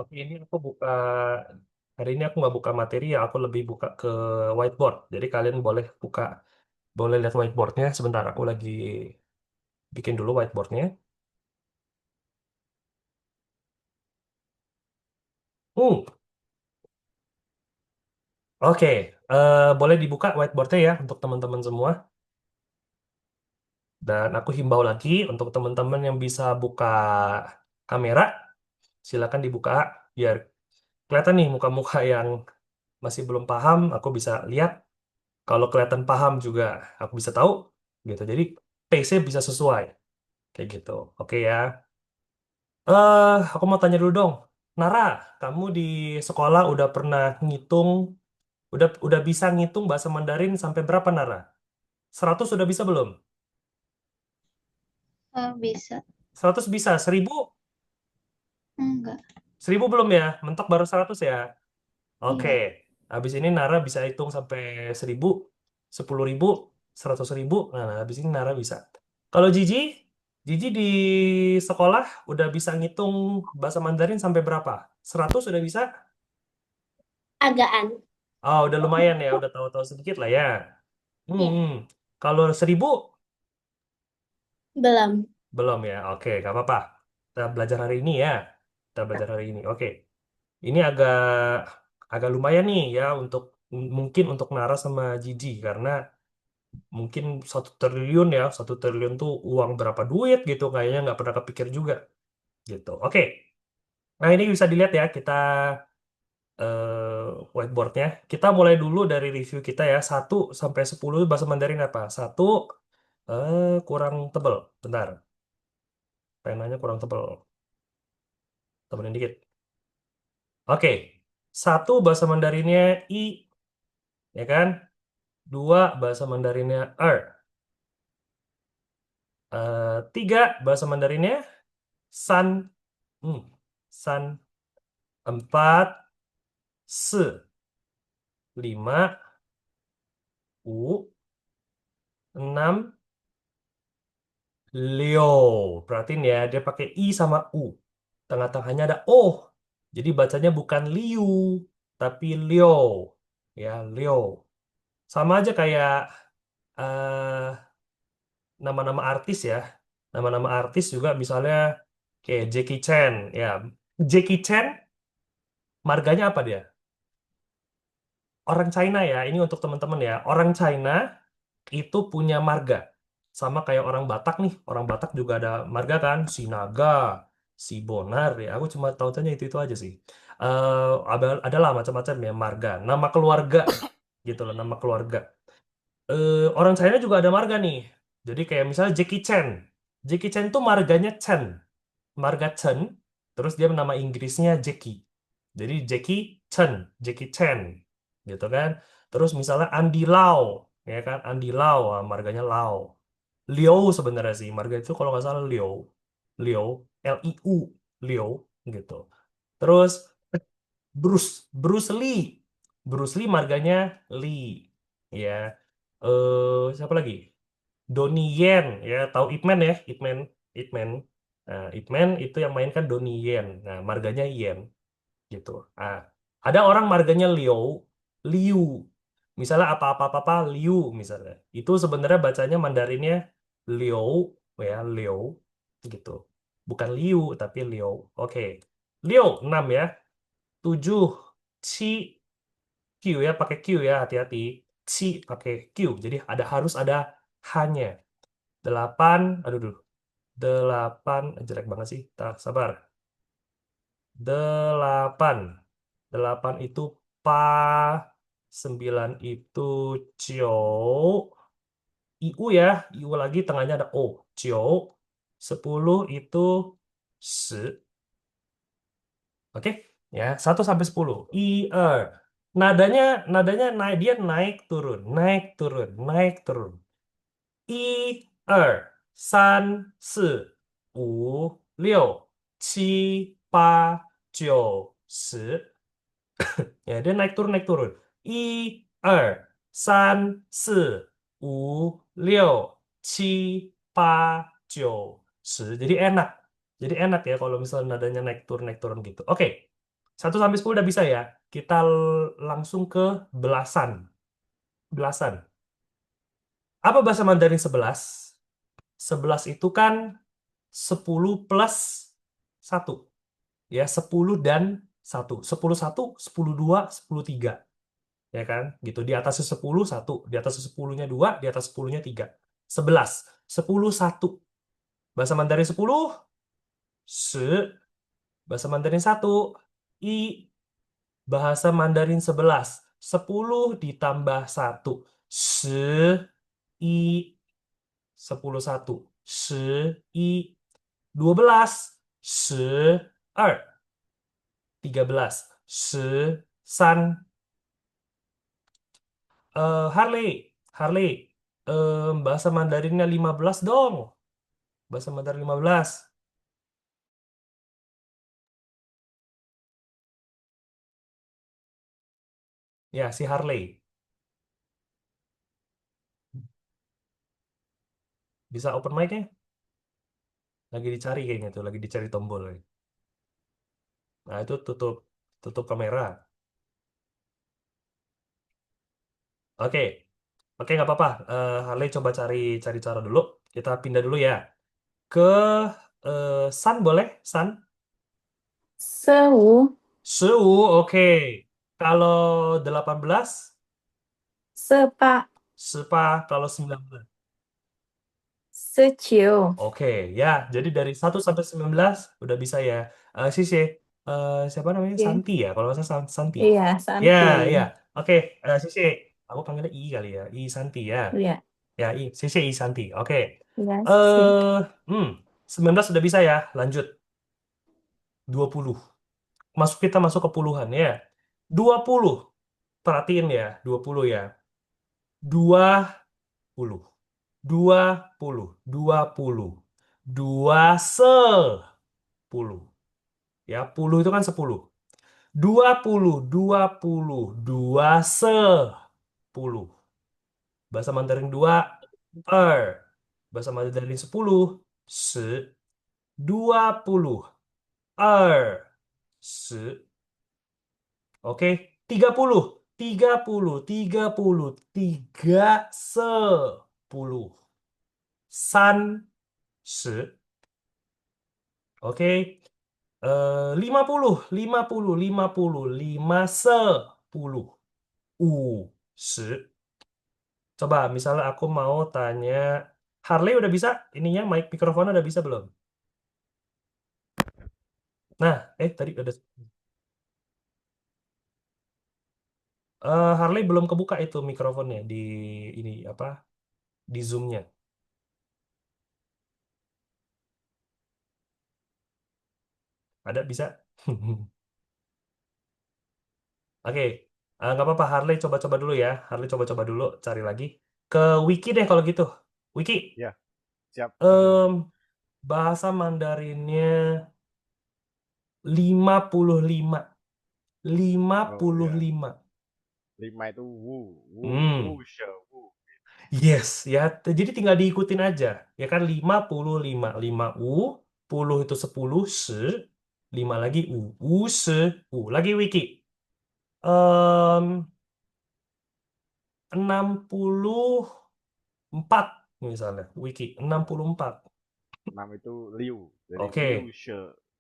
Oke, ini aku buka hari ini aku nggak buka materi ya, aku lebih buka ke whiteboard. Jadi kalian boleh lihat whiteboardnya sebentar. Aku lagi bikin dulu whiteboardnya. Hmm, oke. Boleh dibuka whiteboardnya ya untuk teman-teman semua. Dan aku himbau lagi untuk teman-teman yang bisa buka kamera, silakan dibuka biar kelihatan nih muka-muka yang masih belum paham. Aku bisa lihat. Kalau kelihatan paham juga, aku bisa tahu gitu. Jadi pace-nya bisa sesuai. Kayak gitu. Oke ya. Aku mau tanya dulu dong. Nara, kamu di sekolah udah pernah ngitung, udah bisa ngitung bahasa Mandarin sampai berapa, Nara? 100 udah bisa belum? Oh, bisa. 100 bisa, 1000? Enggak. 1000 belum ya? Mentok baru 100 ya? Oke. Iya. Habis ini Nara bisa hitung sampai 1000, 10.000, 100.000. Nah, habis ini Nara bisa. Kalau Gigi di sekolah udah bisa ngitung bahasa Mandarin sampai berapa? 100 udah bisa? Agaan. Oh, udah lumayan ya, udah tahu-tahu sedikit lah ya. Iya. Hmm, kalau 1000 Belum. belum ya. Oke, nggak apa-apa. Kita belajar hari ini ya. Kita belajar hari ini. Oke, ini agak agak lumayan nih ya untuk mungkin untuk Nara sama Gigi karena mungkin 1 triliun ya, 1 triliun tuh uang berapa duit gitu kayaknya nggak pernah kepikir juga gitu. Oke, nah ini bisa dilihat ya kita whiteboardnya. Kita mulai dulu dari review kita ya. 1 sampai 10 bahasa Mandarin apa? Satu kurang tebel. Bentar, penanya kurang tebel. Tebelin dikit. Oke, satu bahasa Mandarinnya I, ya kan? Dua bahasa Mandarinnya Er. Tiga bahasa Mandarinnya San. Hmm, San. Empat, Se. Lima, U. Enam, Leo. Perhatiin ya, dia pakai I sama U. Tengah-tengahnya ada O. Jadi bacanya bukan Liu, tapi Leo. Ya, Leo. Sama aja kayak eh, nama-nama artis ya. Nama-nama artis juga misalnya kayak Jackie Chan. Ya, Jackie Chan, marganya apa dia? Orang China ya, ini untuk teman-teman ya. Orang China itu punya marga. Sama kayak orang Batak nih. Orang Batak juga ada marga kan. Si Naga, si Bonar ya. Aku cuma tahu tanya itu aja sih. Adalah macam-macam ya marga. Nama keluarga gitu loh, nama keluarga. Orang China juga ada marga nih. Jadi kayak misalnya Jackie Chan. Jackie Chan tuh marganya Chan. Marga Chen. Terus dia nama Inggrisnya Jackie. Jadi Jackie Chan. Gitu kan. Terus misalnya Andy Lau. Ya kan, Andy Lau, marganya Lau. Liu sebenarnya sih, marga itu kalau nggak salah Liu. Liu, Liu, Liu, gitu. Terus Bruce Lee. Bruce Lee marganya Lee. Ya. Siapa lagi? Donnie Yen, ya tahu Ip Man ya, Ip Man, Ip Man. Nah, Ip Man itu yang mainkan Donnie Yen. Nah, marganya Yen gitu. Ah, ada orang marganya Liu. Misalnya apa-apa-apa Liu misalnya. Itu sebenarnya bacanya Mandarinnya Liu, ya Liu gitu. Bukan Liu tapi Liu. Oke. Liu 6 ya. 7 Ci Q ya, pakai Q ya, hati-hati. Ci pakai Q. Jadi harus ada hanya. 8, aduh, aduh. 8, jelek banget sih. Tak, sabar. 8. 8 itu pa, 9 itu cio, iu ya, iu lagi tengahnya ada o, cio, 10 itu se, oke, ya, 1 sampai 10, i, er, nadanya, naik, dia naik turun, naik turun, naik turun, i, er, san, si, u, liu, qi, pa, jiu, si. Ya, dia naik turun, naik turun. I, er, san, si, u, liu, qi, pa, jiu, si. Jadi enak. Jadi enak ya kalau misalnya nadanya naik turun gitu. Oke. 1 sampai 10 udah bisa ya. Kita langsung ke belasan. Belasan. Apa bahasa Mandarin 11? 11 itu kan 10 plus 1. Ya, 10 dan 1. 10 1, 10 2, 10 3. Ya kan? Gitu. Di atasnya 10 1. Di atas 10-nya 2, di atas 10-nya 3. 11. 10 1. Bahasa Mandarin 10, se. Bahasa Mandarin 1, i. Bahasa Mandarin 11, 10 ditambah 1. I. 10 1. I. 12. 13. San. Harley. Harley. Bahasa Mandarinnya 15 dong. Bahasa Mandarin 15. Ya, si Harley. Bisa open mic-nya? Lagi dicari kayaknya tuh, lagi dicari tombol. Nah, itu tutup tutup kamera. Oke. Oke, nggak apa-apa. Harley coba cari cari cara dulu. Kita pindah dulu ya. Ke Sun boleh? Sun? 15、Suhu, oke. Kalau 18, 18、Sepa. Kalau 19. 19、Oke, ya. Jadi dari 1 sampai 19 udah bisa ya. Sisi, siapa namanya? Oke. Santi ya. Kalau nggak salah Santi. Iya, Ya, Santi. ya. Oke, Sisi. Aku panggilnya I kali ya. I Santi ya. Iya, Ya, Sisi I Santi. Oke. iya sih. Eh, hmm, 19 udah bisa ya. Lanjut. 20. Kita masuk ke puluhan ya. 20. Perhatiin ya, 20 ya. 20. 20. 20. 20. Ya, puluh itu kan 10. 20. 20. 20. Bahasa Mandarin 2, Bahasa Mandarin 10, 20. 20. Oke, 30. 30. 30. 30. San. Oke. 50. 50. 50. 50. 50. Coba, misalnya aku mau tanya, Harley udah bisa? Ininya, mic mikrofonnya udah bisa belum? Nah, tadi udah. Harley belum kebuka itu mikrofonnya di ini apa? Di Zoom-nya. Ada bisa? Oke, nggak apa-apa. Harley coba-coba dulu ya. Harley coba-coba dulu, cari lagi. Ke Wiki deh kalau gitu. Wiki, Ya, siap, Fadil. em, bahasa Mandarinnya 55. lima Oh puluh ya, lima. 5 itu wu, wu, wu, Hmm, she, wu. yes ya. Jadi tinggal diikutin aja. Ya kan 55. 5 U, 10 itu 10 se, 5 lagi U. U se, U. Lagi Wiki. Em, 64 misalnya. Wiki 64. 6 itu liu. Jadi liu, Oke. she,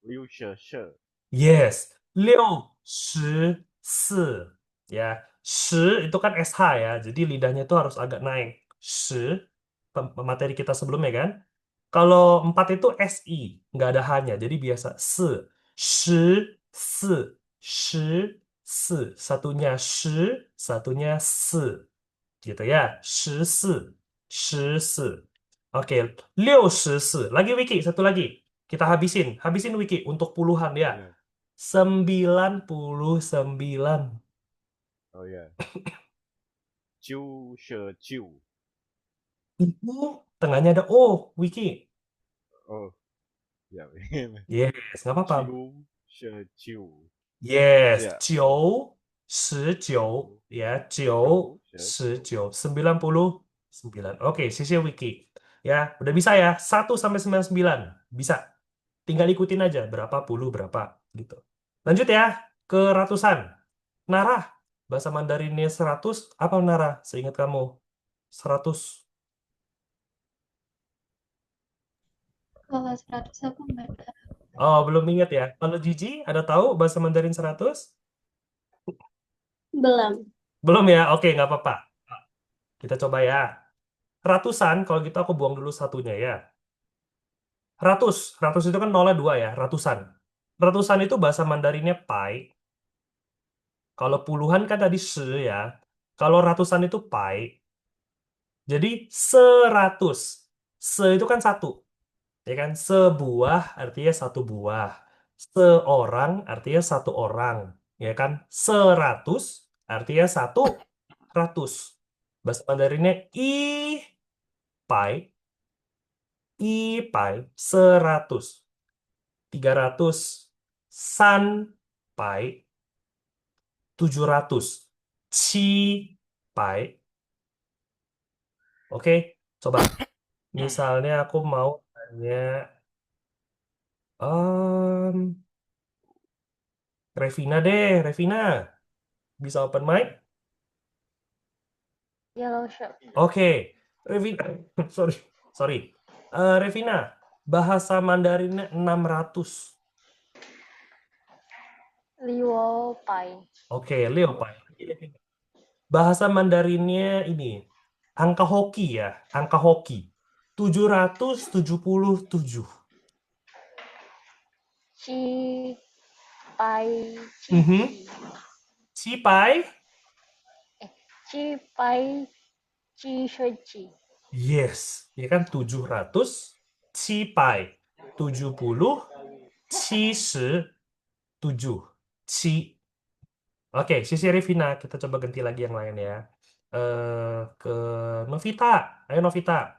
liu, she. Yes, 64. Ya, shi itu kan SH ya, jadi lidahnya itu harus agak naik. Shi, materi kita sebelumnya kan. Kalau 4 itu SI, nggak ada H-nya, jadi biasa. Se, shi, se, shi, se. Satunya shi, satunya se. Gitu ya, shi, se, shi, se. Oke, 64. Lagi Wiki, satu lagi. Kita habisin. Habisin Wiki untuk puluhan ya. Ya, 99. oh ya. Jiu, she, jiu. Itu tengahnya ada O, Wiki. Oh, ya. Yes, nggak apa-apa. Jiu, she, jiu. Yes, Ya, 9, 19, ya, jiu, she, jiu. 99. Oke, sisi Wiki. Ya, udah bisa ya. 1 sampai 99. Bisa. Tinggal ikutin aja berapa puluh berapa gitu. Lanjut ya ke ratusan. Nara, bahasa Mandarinnya 100, apa Nara? Seingat kamu? 100. Kalau 100 aku nggak tahu. Oh, belum ingat ya. Kalau Gigi, ada tahu bahasa Mandarin 100? Belum. Belum ya? Oke, nggak apa-apa. Kita coba ya. Ratusan, kalau gitu aku buang dulu satunya ya. Ratus, ratus itu kan nolnya 2 ya, ratusan. Ratusan itu bahasa Mandarinnya pai. Kalau puluhan kan tadi se ya. Kalau ratusan itu pai. Jadi 100. Se itu kan satu. Ya kan? Sebuah artinya satu buah. Seorang artinya satu orang. Ya kan? 100 artinya 100. Bahasa Mandarinnya pai. Pai 100. 300. Pai 700. Pai. Oke, coba. Misalnya aku mau tanya em, Revina deh, Revina. Bisa open mic? Yellow shop. Oke, Revina. Sorry, sorry. Revina, bahasa Mandarinnya 600. Liwo pai. Oke, Leo, Pak. Bahasa Mandarinnya ini, angka hoki ya, angka hoki. 777. Chi pai. Chi Mhm. chi. Cipai? Chi pai. Chi shui chi. Yes, ya kan 700. Cipai 70. 77. Ci. Oke, sisi Revina, kita coba ganti lagi yang lain ya. Ke Novita. Ayo Novita.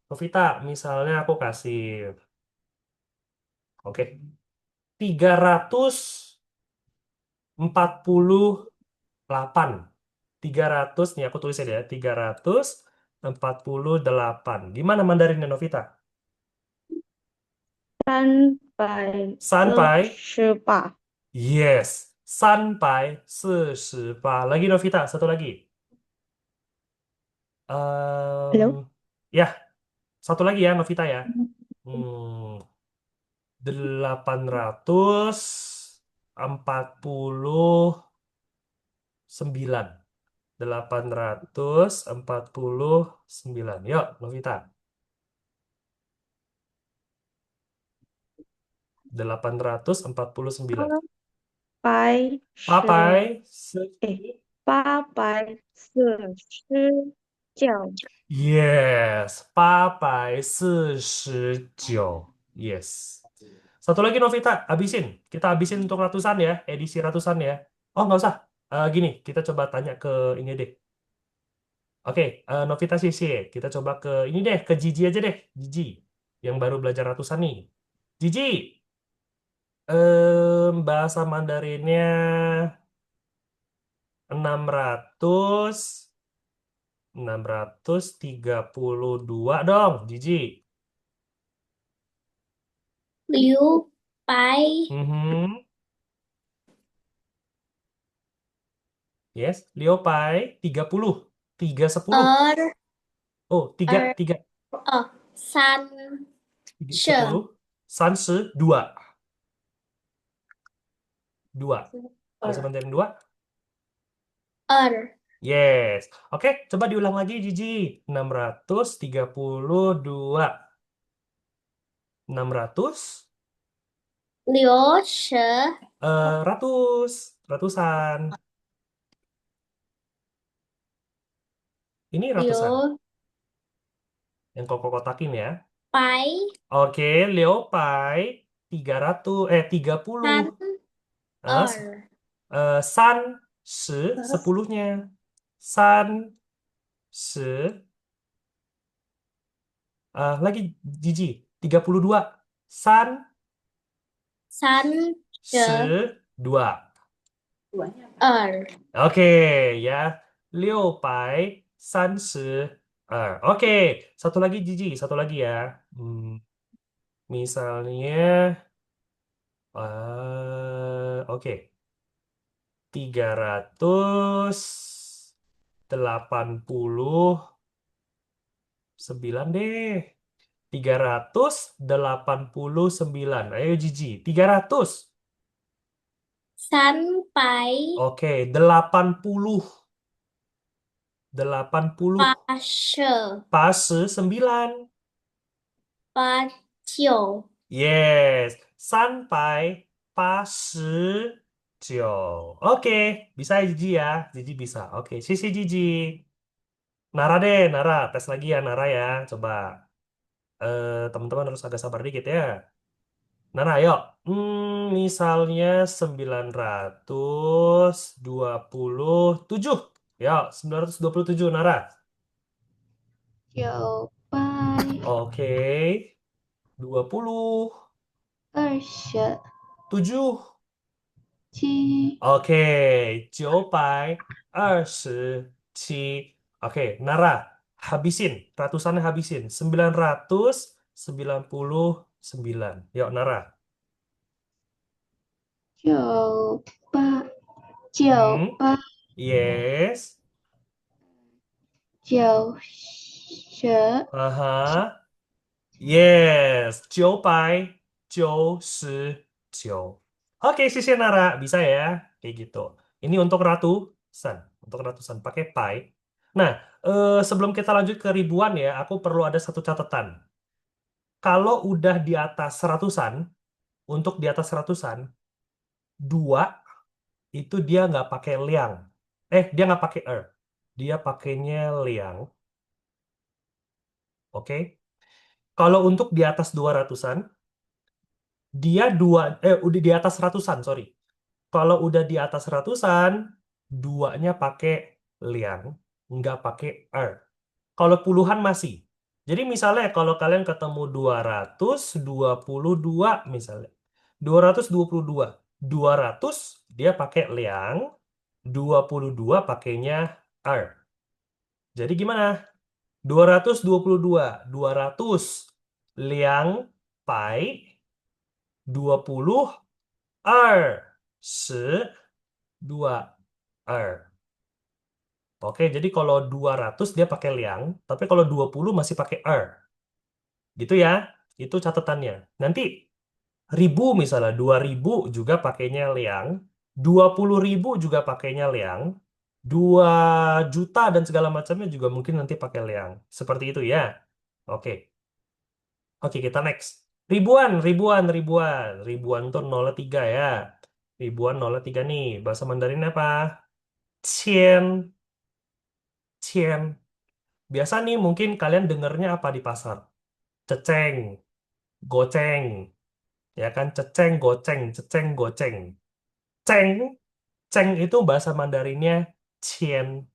Novita, misalnya aku kasih, oke, 348. 300 nih aku tulisin ya, 348. Gimana Mandarinnya Novita? 三百 348. Yes, 348. Lagi Novita, satu lagi. Halo? Ya, satu lagi ya Novita ya. Hmm, 849. 849. Yuk, Novita. 849. 8十 Papai. 849. Yes, papai 49. Yes. Satu lagi Novita, habisin. Kita habisin untuk ratusan ya, edisi ratusan ya. Oh, nggak usah. Gini, kita coba tanya ke ini deh. Oke, Novita Sisi, kita coba ke ini deh, ke Gigi aja deh. Gigi, yang baru belajar ratusan nih. Gigi, bahasa Mandarinnya 600, 632 dong, Gigi. Liu pai. Mhm. Yes, Leopai 30. 310. Er. Oh, 3 Er. 3 Oh. San. 10. Sanse 2. 2. Bahasa Er. Mandarin 2. Er. Yes. Oke, coba diulang lagi Gigi. 632. 600 Liu she. ratusan. Ini ratusan. Liu Yang kok kotakin ya. pai. Oke, Leopai 300 30. San. Eh, Er. san sepuluhnya. San se lagi Gigi 32. San San she. se 2. Er. Oke ya. Liu pai san se Oke, satu lagi Gigi, satu lagi ya. Misalnya oke. 389 deh. 389. Ayo Gigi, 300. Sampai Oke, 80. 80. fase 89. 89. Yes, sampai 89. Oke, bisa ya Gigi ya. Gigi bisa. Oke, sisi Gigi. Nara deh, Nara. Tes lagi ya Nara ya. Coba. Teman-teman harus agak sabar dikit ya. Nara, ayo. Misalnya 927. Ya, 927 Nara. Jawaban Oke, 20. 27. 7. Oke, 927. Oke, Nara, habisin. Ratusannya habisin. 999. Yuk, Nara. Jawaban Hmm, jawaban yes. jauh Aha. Yes. 999. Oke, sisi Nara. Bisa ya? Kayak gitu. Ini untuk ratusan. Untuk ratusan. Pakai pi. Nah, sebelum kita lanjut ke ribuan ya, aku perlu ada satu catatan. Kalau udah di atas ratusan, untuk di atas ratusan, dua itu dia nggak pakai liang. Dia nggak pakai Dia pakainya liang. Oke. Kalau untuk di atas 200-an, dia udah di atas ratusan, sorry. Kalau udah di atas ratusan, duanya pakai liang, nggak pakai Kalau puluhan masih. Jadi misalnya kalau kalian ketemu 222 misalnya. 222. 200 dia pakai liang, 22 pakainya R. Jadi gimana? 222. 200 liang pai 20 R. 2 R. Oke, jadi kalau 200 dia pakai liang, tapi kalau 20 masih pakai R. Gitu ya. Itu catatannya. Nanti ribu misalnya, 2000 juga pakainya liang, 20.000 juga pakainya liang, 2 juta dan segala macamnya juga mungkin nanti pakai liang. Seperti itu ya. Oke. Oke, kita next. Ribuan, ribuan, ribuan. Ribuan tuh 03 ya. Ribuan 03 nih. Bahasa Mandarin apa? Cien, cien. Biasa nih mungkin kalian dengernya apa di pasar? Ceceng, goceng. Ya kan? Ceceng, goceng. Ceng, ceng itu bahasa Mandarinnya cien.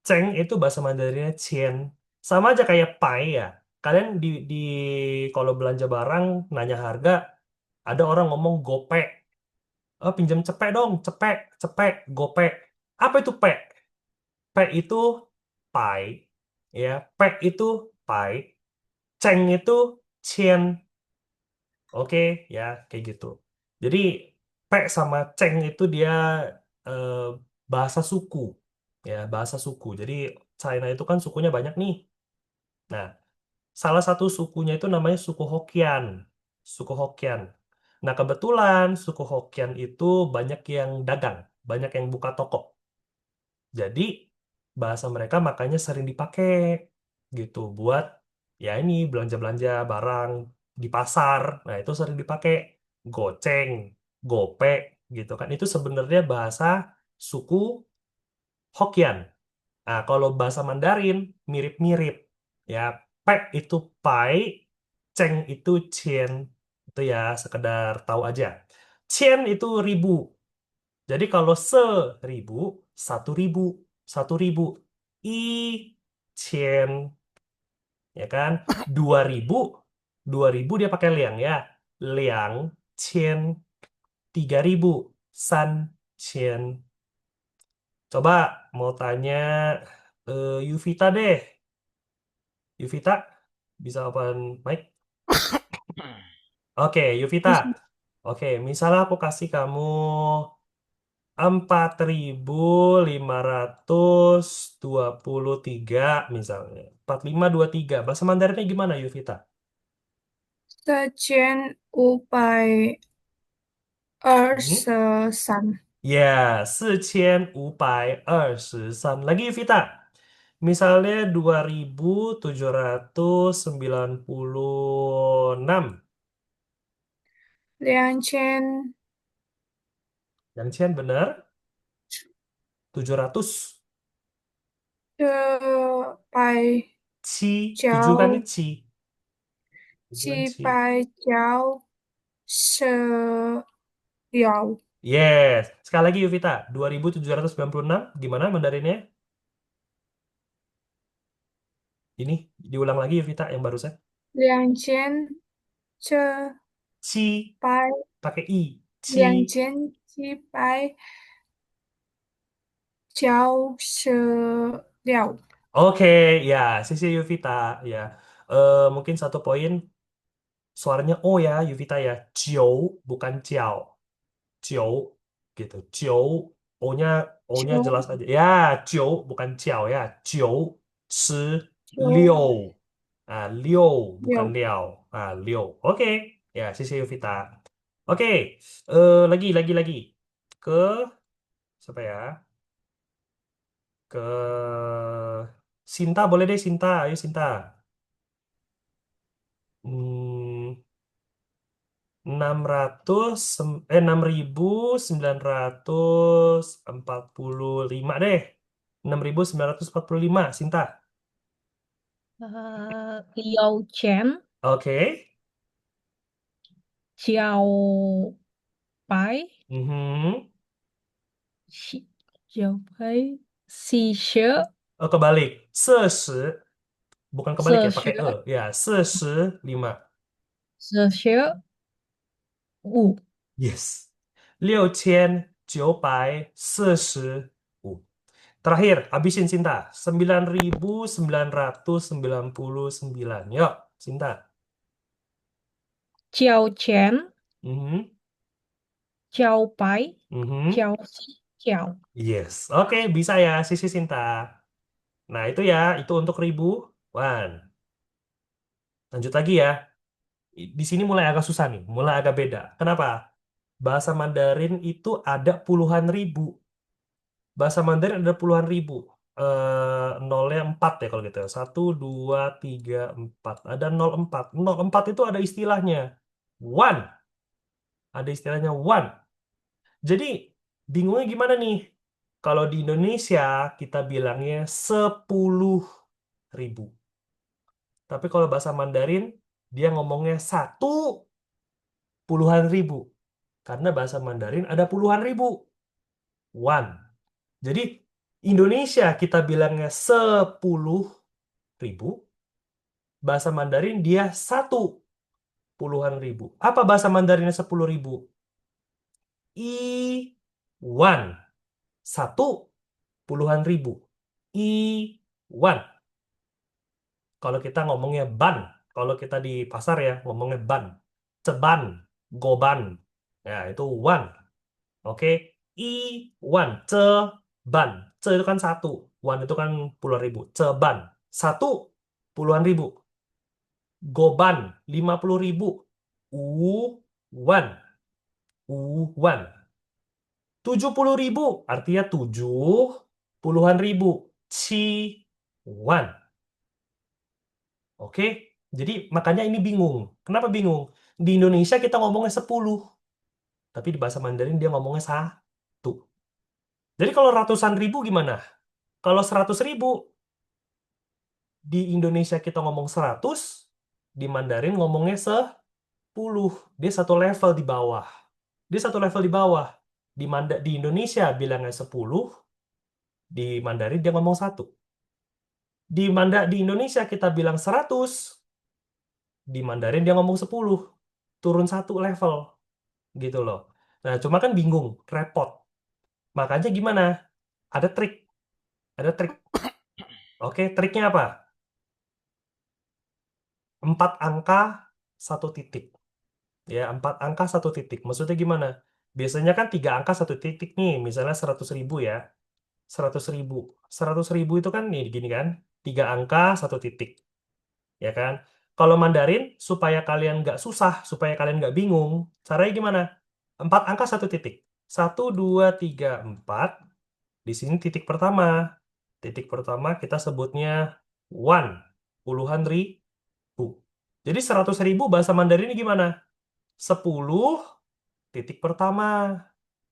Ceng itu bahasa Mandarinnya cien. Sama aja kayak pai ya. Kalian di kalau belanja barang nanya harga, ada orang ngomong gopek. Oh, pinjam cepek dong, cepek, cepek, gopek. Apa itu pek? Pek itu pai, ya. Pek itu pai. Ceng itu cien. Oke, ya kayak gitu. Jadi pek sama ceng itu dia eh, bahasa suku, ya bahasa suku. Jadi China itu kan sukunya banyak nih. Nah, salah satu sukunya itu namanya suku Hokkien. Suku Hokkien. Nah, kebetulan suku Hokkien itu banyak yang dagang, banyak yang buka toko. Jadi bahasa mereka makanya sering dipakai gitu buat ya ini belanja-belanja barang di pasar. Nah, itu sering dipakai goceng, gopek gitu kan. Itu sebenarnya bahasa suku Hokkien. Nah, kalau bahasa Mandarin mirip-mirip. Ya, pek itu pai, ceng itu cien. Itu ya sekedar tahu aja. Cien itu ribu. Jadi kalau 1.000, 1.000, 1.000. I cien, ya kan? 2.000, 2.000 dia pakai liang ya. Liang cien, 3.000, san cien. Coba mau tanya Yuvita deh. Yuvita, bisa open mic? Oke, Yuvita. Oke, misalnya aku kasih kamu 4.523 misalnya. 4523. Bahasa Mandarinnya gimana, Yuvita? 4523. Hmm? Ya, 4523. Lagi, Yuvita. Misalnya 2796. 2000Yang Cian benar. 700. 7 kan ini 700 ci. 7 kan ci. 796 Yes. Sekali lagi, Yuvita. 2796. Gimana Mandarinnya? Ini diulang lagi, Yuvita, yang barusan. 2700 Ci. Pakai i. Ci. 2796 Oke, ya, sisi Yuvita, ya. Mungkin 1 poin. Suaranya O ya, Yuvita ya. Jiu, bukan ciao. Jiu, gitu. Jiu, O-nya, O-nya jelas aja. Ya, jiu, bukan ciao ya. Jiu, shi, liu. Ah, liu, bukan 96 liao. Ah, liu. Oke, ya, sisi Yuvita. Oke, lagi. Ke, siapa ya? Ke Sinta, boleh deh, Sinta. Ayo, Sinta. Hmm, 6.945 deh. 6.945, Sinta. Liu Chen, Oke. Xiao Pai, Mhm. Xi- Xiao Pai, Xi She, Oh, kebalik. Sesi, bukan kebalik Se ya, She, pakai e. Ya, 45. Se She Wu, Yes. 6,945. Terakhir, habisin Sinta. 9.999. Yuk, Sinta. Xiao Chen, Mhm. Xiao Pai, Mhm. Xiao Xi, Xiao. Yes. Oke, bisa ya, Sisi Sinta. Nah, itu ya, itu untuk ribuan. Lanjut lagi ya. Di sini mulai agak susah nih, mulai agak beda. Kenapa? Bahasa Mandarin itu ada puluhan ribu. Bahasa Mandarin ada puluhan ribu. Nolnya 4 ya kalau gitu. 1, 2, 3, 4. Ada 0,4. 0,4 itu ada istilahnya. One. Ada istilahnya one. Jadi, bingungnya gimana nih? Kalau di Indonesia, kita bilangnya 10.000. Tapi kalau bahasa Mandarin, dia ngomongnya 1 puluhan ribu. Karena bahasa Mandarin ada puluhan ribu. One. Jadi, Indonesia kita bilangnya 10.000. Bahasa Mandarin dia 1 puluhan ribu. Apa bahasa Mandarinnya 10.000? One. 1 puluhan ribu. One. Kalau kita ngomongnya ban. Kalau kita di pasar ya ngomongnya ban. Ceban. Goban. Ya, itu one. Oke. One. Ceban. Ce itu kan 1. One itu kan puluhan ribu. Ceban. 1 puluhan ribu. Goban. 50.000. One. One. 70.000. Artinya 7 puluhan ribu. One. Oke, jadi makanya ini bingung. Kenapa bingung? Di Indonesia kita ngomongnya 10, tapi di bahasa Mandarin dia ngomongnya 1. Jadi kalau ratusan ribu gimana? Kalau 100.000, di Indonesia kita ngomong 100, di Mandarin ngomongnya 10. Dia satu level di bawah. Dia satu level di bawah. Di Indonesia bilangnya 10, di Mandarin dia ngomong 1. Di Indonesia kita bilang 100, di Mandarin dia ngomong 10. Turun satu level. Gitu loh. Nah, cuma kan bingung, repot. Makanya gimana? Ada trik, ada trik. Oke, triknya apa? 4 angka 1 titik. Ya, 4 angka 1 titik. Maksudnya gimana? Biasanya kan 3 angka 1 titik nih, misalnya 100.000 ya. 100.000. 100.000 itu kan nih gini kan, 3 angka 1 titik. Ya kan? Kalau Mandarin, supaya kalian nggak susah, supaya kalian nggak bingung, caranya gimana? 4 angka 1 titik. 1, 2, 3, 4. Di sini titik pertama. Titik pertama kita sebutnya one. Puluhan ribu. Jadi 100.000 bahasa Mandarinnya gimana? 10 titik pertama.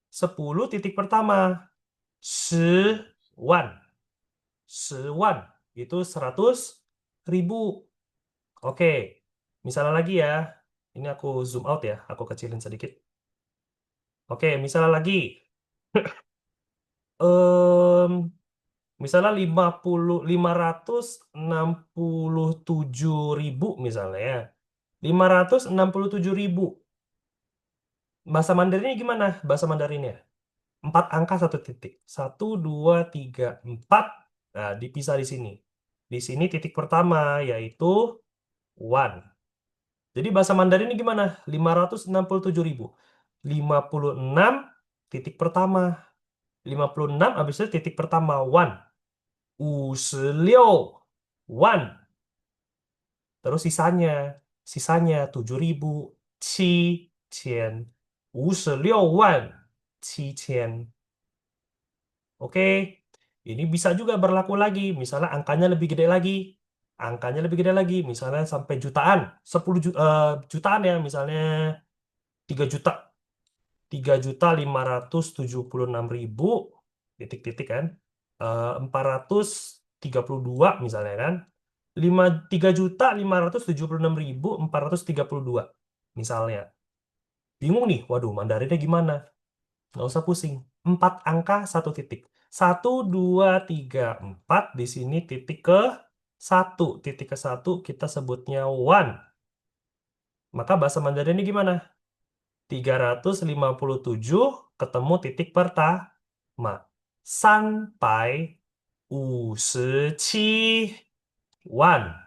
10 titik pertama. 10 wan. 10 wan. Itu 100.000. Oke. Misalnya lagi ya. Ini aku zoom out ya. Aku kecilin sedikit. Oke, misalnya lagi. Em, Misalnya 567.000 misalnya ya. 567.000. Bahasa Mandarinnya gimana? Bahasa Mandarinnya. 4 angka 1 titik. 1, 2, 3, 4. Nah, dipisah di sini. Di sini titik pertama yaitu one. Jadi bahasa Mandarinnya gimana? 567.000. 56 titik pertama. 56 habis itu titik pertama one. 56 one. Terus sisanya 7.756万7千. Oke, ini bisa juga berlaku lagi. Misalnya angkanya lebih gede lagi. Angkanya lebih gede lagi. Misalnya sampai jutaan. 10 jutaan ya. Misalnya 3 juta. 3.576.000 titik-titik kan. 432 misalnya kan. 3.576.432 misalnya. Bingung nih, waduh Mandarinnya gimana? Nggak usah pusing. 4 angka 1 titik. 1, 2, 3, 4 di sini titik ke satu. Titik ke satu kita sebutnya one. Maka bahasa Mandarinnya gimana? 357 ketemu titik pertama. Sampai 57 wan.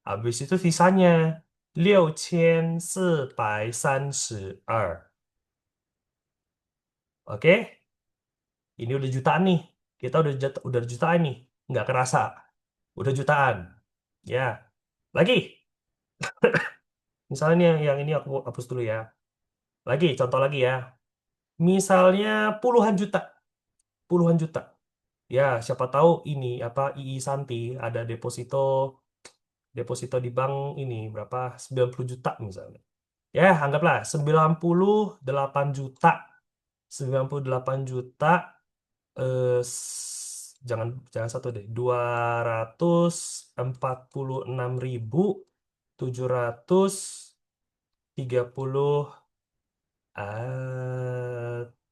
Habis itu sisanya 6,432. Oke, ini udah jutaan nih. Kita udah jutaan nih. Nggak kerasa. Udah jutaan. Ya. Lagi. Misalnya nih yang ini aku hapus dulu ya. Lagi, contoh lagi ya. Misalnya puluhan juta. Puluhan juta. Ya, siapa tahu ini apa II Santi ada deposito deposito di bank ini berapa 90 juta misalnya. Ya, anggaplah 98 juta. 98 juta jangan jangan satu deh. 246.730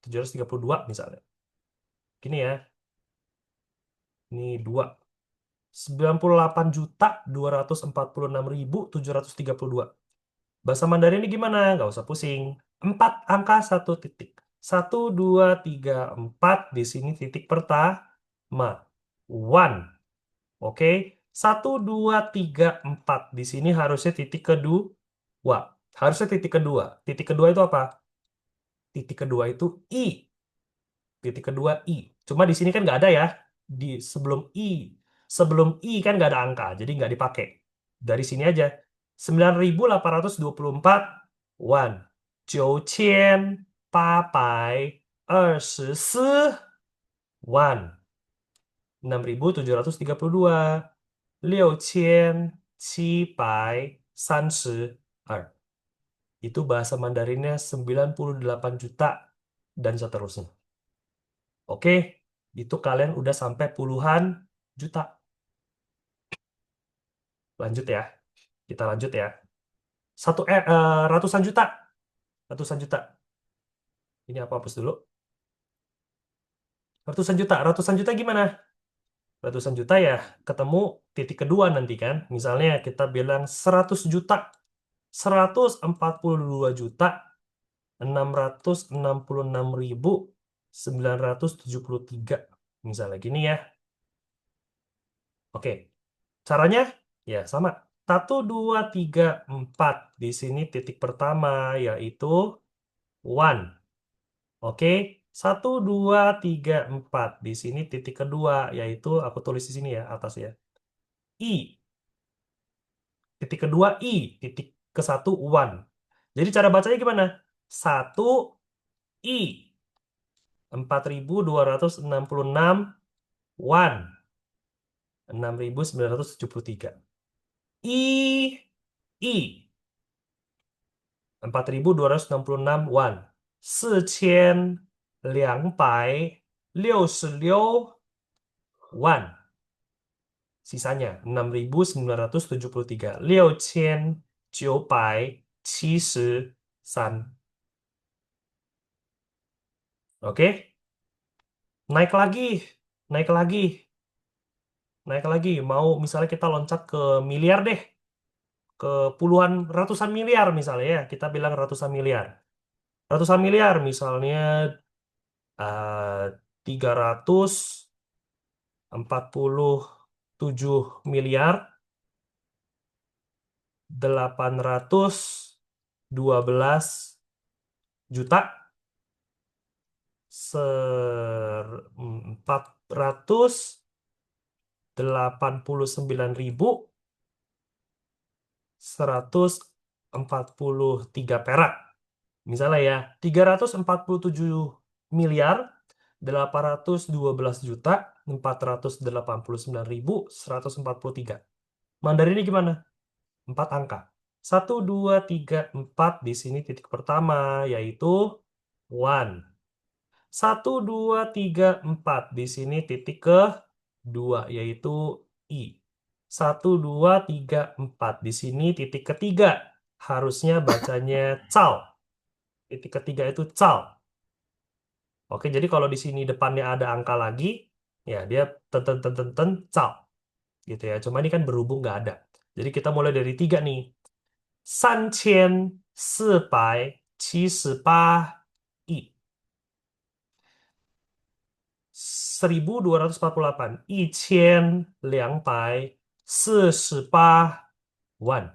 732 misalnya. Gini ya. Ini 98.246.732. Bahasa Mandarin ini gimana? Nggak usah pusing. 4 angka 1 titik. 1, 2, 3, 4 di sini titik pertama. One. Oke. 1, 2, 3, 4 di sini harusnya titik kedua. Harusnya titik kedua. Titik kedua itu apa? Titik kedua itu I. Titik kedua I. Cuma di sini kan nggak ada ya. Di sebelum I kan nggak ada angka, jadi nggak dipakai. Dari sini aja. 9.824 wan. 9,824 wan. 6.732. 6,732. Itu bahasa Mandarinnya 98 juta dan seterusnya. Oke, itu kalian udah sampai puluhan juta. Lanjut ya. Kita lanjut ya. Ratusan juta. Ratusan juta. Ini apa hapus dulu? Ratusan juta. Ratusan juta gimana? Ratusan juta ya ketemu titik kedua nanti kan. Misalnya kita bilang 100 juta. 142.666.973. Misalnya gini ya. Oke. Caranya ya sama. 1, 2, 3, 4. Di sini titik pertama yaitu one. Oke, 1, 2, 3, 4. Di sini titik kedua, yaitu aku tulis di sini ya, atas ya. I. Titik kedua, I. Titik ke satu, one. Jadi cara bacanya gimana? 1, I. 4.266, one. 6.973. I. I. 4.266 wan. 4,266 wan. Sisanya 6.973. 6,973. Oke, naik lagi, naik lagi, naik lagi. Mau misalnya kita loncat ke miliar deh, ke puluhan ratusan miliar misalnya ya. Kita bilang ratusan miliar. Ratusan miliar misalnya 347.812 juta 489.143 perak. Misalnya ya, 347.812.489.143. Mandarin ini gimana? 4 angka. 1, 2, 3, 4. Di sini titik pertama, yaitu one. 1, 2, 3, 4. Di sini titik ke dua, yaitu I. 1, 2, 3, 4. Di sini titik ketiga. Harusnya bacanya cao. Titik ketiga itu cao. Oke, jadi kalau di sini depannya ada angka lagi, ya dia ten cao. Gitu ya. Cuma ini kan berhubung nggak ada. Jadi kita mulai dari 3 nih. 3,478亿. 1.248. 1,248万.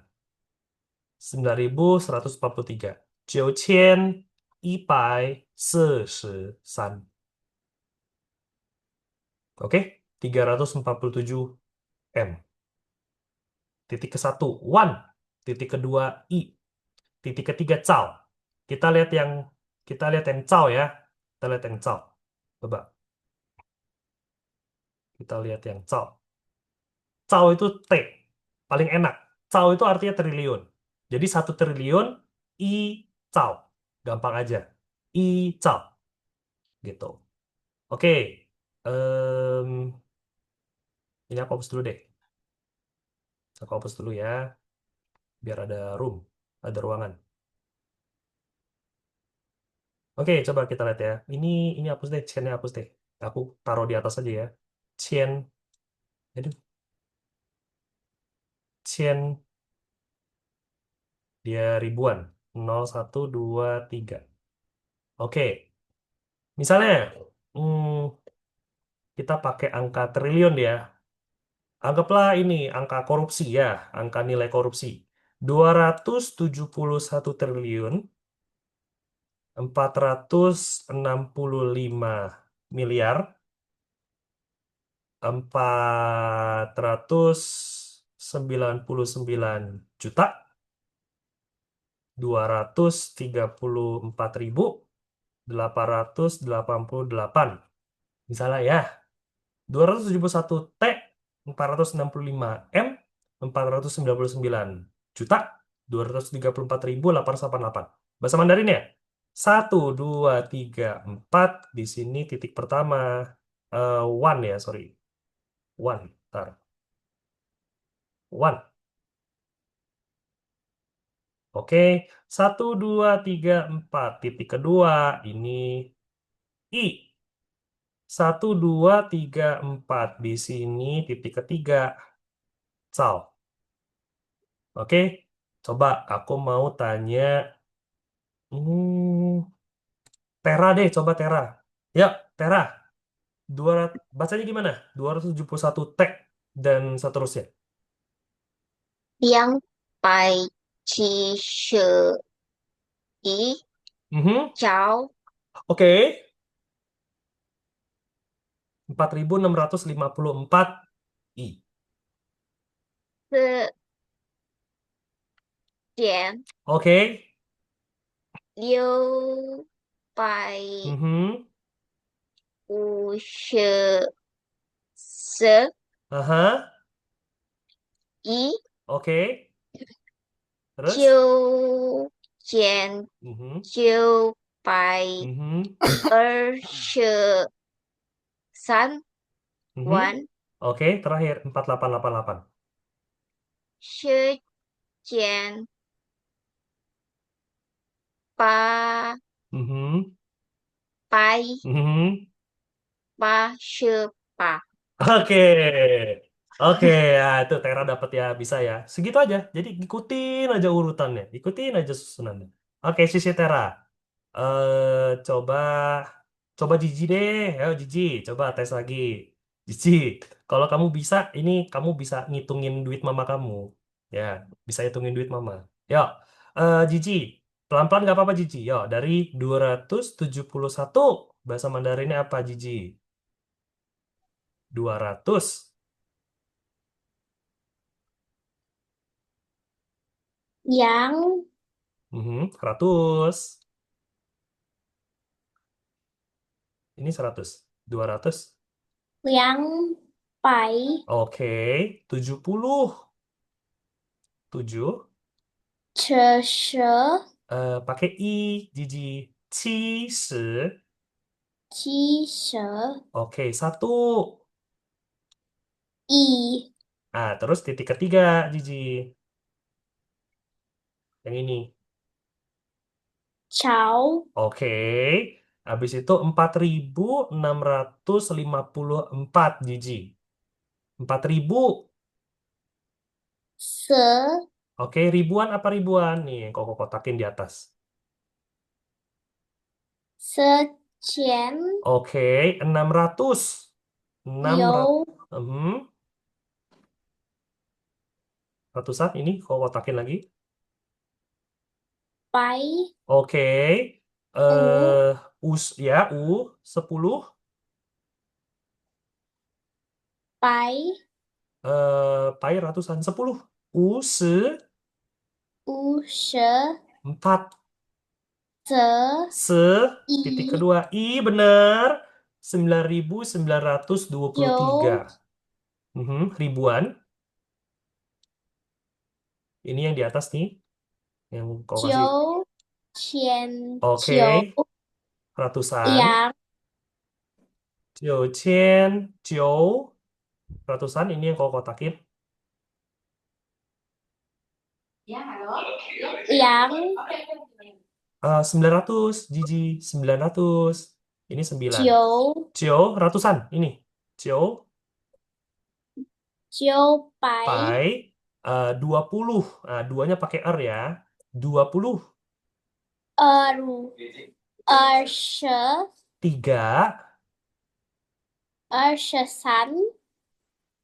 9.143. 9,143. Oke, 347 M. Titik ke satu, one. Titik kedua, I. Titik ketiga, cao. Kita lihat yang cao ya. Kita lihat yang cao. Coba kita lihat yang cao. Cao itu T. Paling enak. Cao itu artinya triliun. Jadi 1 triliun I cao. Gampang aja. I cao. Gitu. Oke. Em, ini aku hapus dulu deh. Aku hapus dulu ya. Biar ada room. Ada ruangan. Oke, coba kita lihat ya. Ini hapus deh. Chen-nya hapus deh. Aku taruh di atas aja ya. Chen. Aduh. Chen. Dia ribuan. 0, 1, 2, 3. Oke. Misalnya, hmm, kita pakai angka triliun ya. Anggaplah ini angka korupsi ya, angka nilai korupsi. 275 miliar 499 juta 299.999. Misalnya ya, 271 T 465 M 499 juta 234.888. Bahasa Mandarin ya? 1, 2, 3, 4. Di sini titik pertama. One ya, sorry. One. Ntar. One. Oke. 1, 2, 3, 4. Titik kedua. Ini I. 1, 2, 3, 4. Di sini titik ketiga. Cao. Oke. Coba aku mau tanya. Hmm, Tera deh, coba Tera. Ya, Tera. Bacanya gimana? 271 T dan seterusnya. 271 Mhm. 兆 Oke, 4654 i. 4减 Oke. 600Mhm. 51 Aha. Oke. Terus? 9减 Mhm. 923 Mhm. Mhm. Oke, terakhir 4888. 10减 8 Mhm. 百 Mhm. 88 Oke. Oke, ya itu Tera dapat ya, bisa ya. Segitu aja. Jadi ikutin aja urutannya, ikutin aja susunannya. Oke, sisi Tera. Coba coba Jiji deh. Ayo Jiji, coba tes lagi. Jiji, kalau kamu bisa, ini kamu bisa ngitungin duit mama kamu. Ya, bisa hitungin duit mama. Yuk, Jiji, pelan-pelan gak apa-apa Jiji. Yuk, dari 271 bahasa Mandarinnya apa Jiji? 200. yang 100. Ini 100. 200. 200 Oke, 70. 7. 70 Pakai i, Jiji. 70. 70 Oke, 1. i Nah, terus titik ketiga, Jiji. Yang ini. cháu Oke. Habis itu 4654, Jiji. 4000. se Oke, ribuan apa ribuan? Nih, yang kok kotakin di atas. sekian Oke, 600. 600. liu Ratusan ini kok kotakin lagi. pai Oke. u Ya, U 10. pai Pai ratusan 10. U u se 4. se Se titik i kedua I benar 9923. liu Ribuan. Ini yang di atas nih, yang kau kasih. 9,9 Oke, ratusan. yang 9,900. Ratusan ini yang kau kotakin. yang 900, Jiji, 900. Ini 9. 9 Cio, ratusan. Ini. Cio, 900 pai, 20. Nah, duanya pakai R ya. 20. 23 3, 23